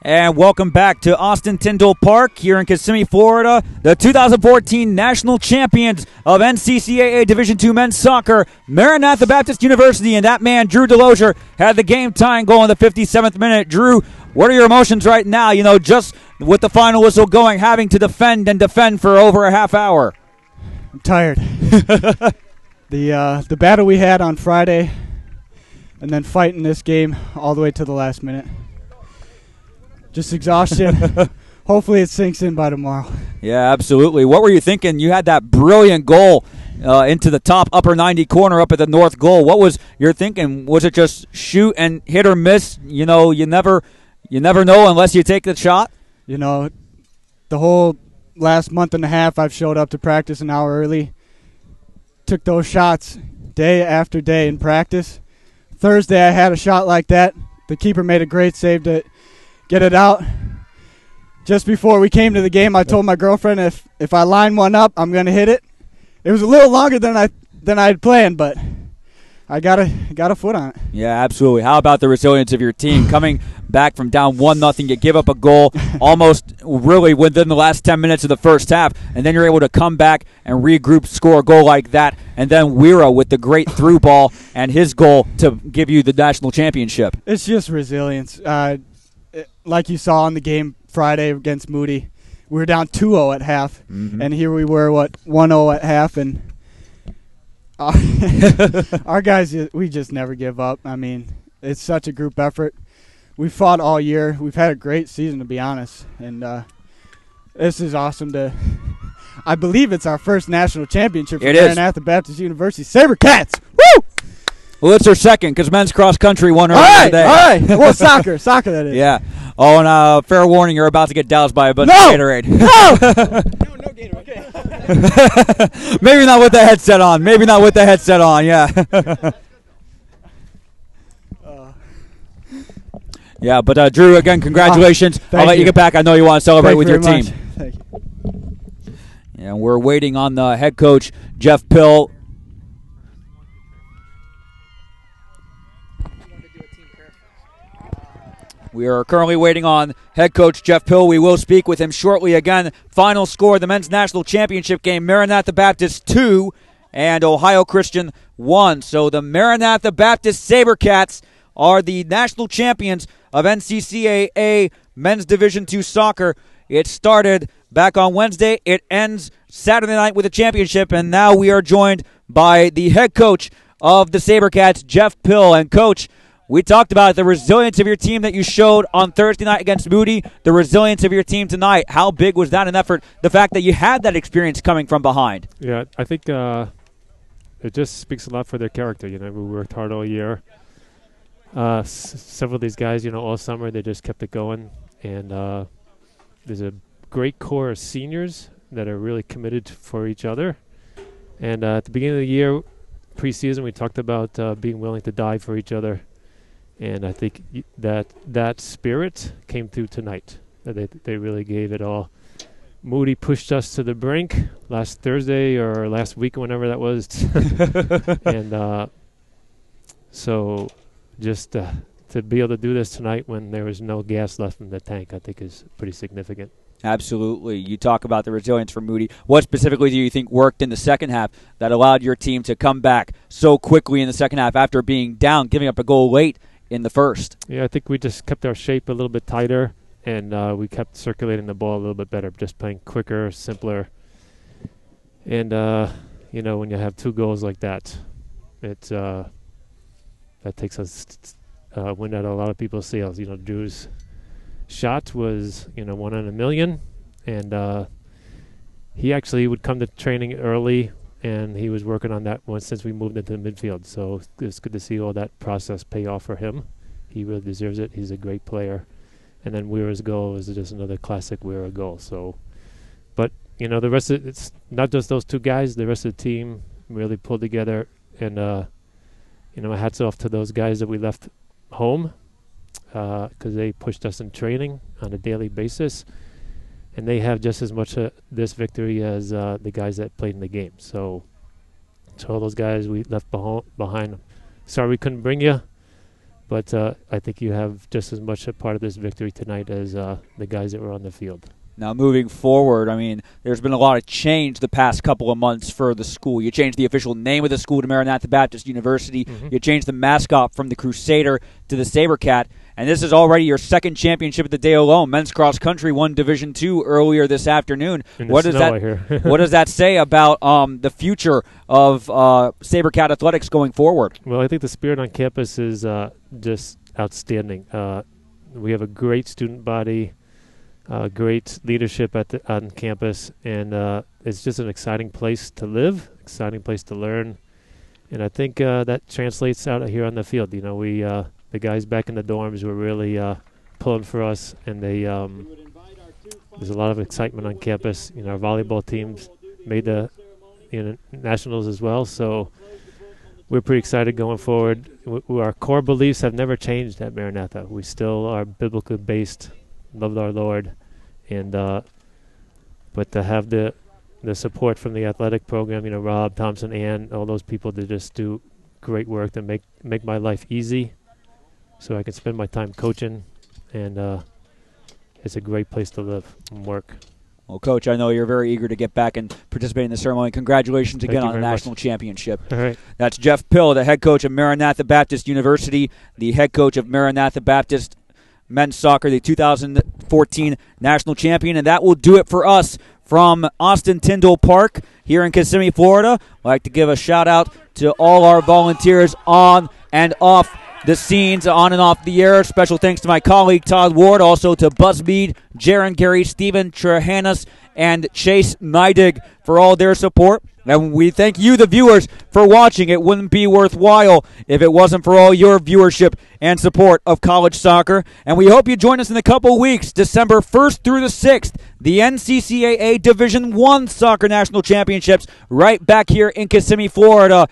And welcome back to Austin Tyndall Park here in Kissimmee, Florida. The 2014 national champions of NCCAA Division II men's soccer, Maranatha Baptist University, and that man, Drew Delozier, had the game-tying goal in the 57th minute. Drew, what are your emotions right now? You know, just with the final whistle going, having to defend and defend for over a half hour. I'm tired. The battle we had on Friday, and then fighting this game all the way to the last minute. Just exhaustion. Hopefully it sinks in by tomorrow. Yeah, absolutely. What were you thinking? You had that brilliant goal into the top upper 90 corner up at the north goal. What was your thinking? Was it just shoot and hit or miss? You know, you never know unless you take the shot. You know, the whole last month and a half I've showed up to practice an hour early. Took those shots day after day in practice. Thursday I had a shot like that. The keeper made a great save to get it out. Just before we came to the game, I told my girlfriend if I line one up, I'm going to hit it. It was a little longer than I had planned, but I got a foot on it. Yeah, absolutely. How about the resilience of your team coming back from down 1-0? You give up a goal almost really within the last 10 minutes of the first half, and then you're able to come back and regroup, score a goal like that, and then Wira with the great through ball and his goal to give you the national championship. It's just resilience. Like you saw in the game Friday against Moody, we were down 2-0 at half, and here we were, 1-0 at half, and our guys, we just never give up. I mean, it's such a group effort. we fought all year. We've had a great season, to be honest, and this is awesome to. I believe it's our first national championship for Maranatha Baptist University SaberCats. Woo! Well, it's their second because men's cross country won earlier today. All right. Well, soccer that is. Yeah. Oh, and fair warning, you're about to get doused by a bunch of Gatorade. No! No Gatorade. Maybe not with the headset on. Yeah. Yeah, but Drew, again, congratulations. I'll let you get back. I know you want to celebrate with your team. Thank you. Yeah, we're waiting on the head coach, Jeff Pill. We are currently waiting on head coach Jeff Pill. We will speak with him shortly. Again, final score of the men's national championship game, Maranatha Baptist 2 and Ohio Christian 1. So the Maranatha Baptist SaberCats are the national champions of NCCAA Men's Division II Soccer. It started back on Wednesday. It ends Saturday night with a championship, and now we are joined by the head coach of the SaberCats, Jeff Pill. And, Coach, we talked about the resilience of your team that you showed on Thursday night against Moody, the resilience of your team tonight. How big was that an effort, the fact that you had that experience coming from behind? Yeah, I think it just speaks a lot for their character. We worked hard all year. Several of these guys, all summer, they just kept it going. And there's a great core of seniors that are really committed for each other. And at the beginning of the year, preseason, we talked about being willing to die for each other. And I think that spirit came through tonight. They really gave it all. Moody pushed us to the brink last Thursday or last week, whenever that was. And so just to be able to do this tonight when there was no gas left in the tank, I think is pretty significant. Absolutely. You talk about the resilience for Moody. What specifically do you think worked in the second half that allowed your team to come back so quickly in the second half after being down, giving up a goal late in the first? Yeah, I think we just kept our shape a little bit tighter, and we kept circulating the ball a little bit better, just playing quicker, simpler. And, when you have two goals like that, that takes us wind out a lot of people's sails. Drew's shot was, 1 in a million, and he actually would come to training early, and he was working on that one since we moved into the midfield. So it's good to see all that process pay off for him. He really deserves it. He's a great player. And then Weir's goal was just another classic Weir goal. So, but the rest of it's not just those two guys. The rest of the team really pulled together, and hats off to those guys that we left home because they pushed us in training on a daily basis, and they have just as much this victory as the guys that played in the game. So to all those guys we left behind, sorry we couldn't bring you, but I think you have just as much a part of this victory tonight as the guys that were on the field. Now, moving forward, there's been a lot of change the past couple of months for the school. You changed the official name of the school to Maranatha Baptist University. Mm-hmm. You changed the mascot from the Crusader to the SaberCat. And this is already your second championship of the day alone. Men's cross country won Division II earlier this afternoon. What does that say about the future of SaberCat athletics going forward? Well, I think the spirit on campus is just outstanding. We have a great student body. Great leadership on campus, and it's just an exciting place to live, exciting place to learn, and I think that translates out here on the field. The guys back in the dorms were really pulling for us, and there's a lot of excitement on campus. Our volleyball teams made the nationals as well, so we're pretty excited going forward. Our core beliefs have never changed at Maranatha. We still are biblically based. Loved our Lord, and but to have the support from the athletic program, Rob Thompson, and all those people to just do great work to make my life easy, so I can spend my time coaching, and it's a great place to live and work. Well, Coach, I know you're very eager to get back and participate in the ceremony. Congratulations again on the national championship. All right. That's Jeff Pill, the head coach of Maranatha Baptist University, the head coach of Maranatha Baptist Men's Soccer, the 2014 national champion. And that will do it for us from Austin Tyndall Park here in Kissimmee, Florida. I'd like to give a shout-out to all our volunteers on and off the scenes on and off the air. Special thanks to my colleague Todd Ward, also to Buzz Mead, Jaron Gary, Stephen Trehanis, and Chase Neidig for all their support. And we thank you, the viewers, for watching. It wouldn't be worthwhile if it wasn't for all your viewership and support of college soccer. And we hope you join us in a couple weeks, December 1st through the 6th, the NCCAA Division I Soccer National Championships right back here in Kissimmee, Florida.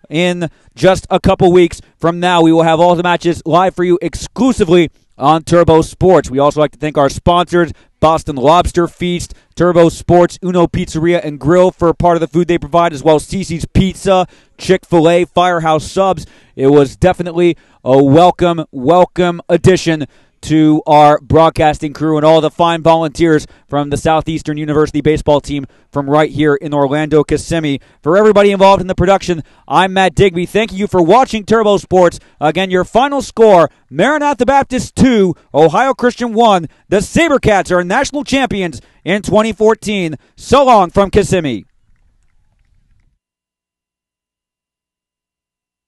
In just a couple weeks from now, we will have all the matches live for you exclusively on Turbo Sports. We also like to thank our sponsors, Boston Lobster Feast, Turbo Sports, Uno Pizzeria and Grill for part of the food they provide, as well as Cece's Pizza, Chick-fil-A, Firehouse Subs. It was definitely a welcome addition to our broadcasting crew and all the fine volunteers from the Southeastern University baseball team from right here in Orlando, Kissimmee. For everybody involved in the production, I'm Matt Digby. Thank you for watching Turbo Sports. Again, your final score, Maranatha Baptist 2, Ohio Christian 1. The SaberCats are national champions in 2014. So long from Kissimmee.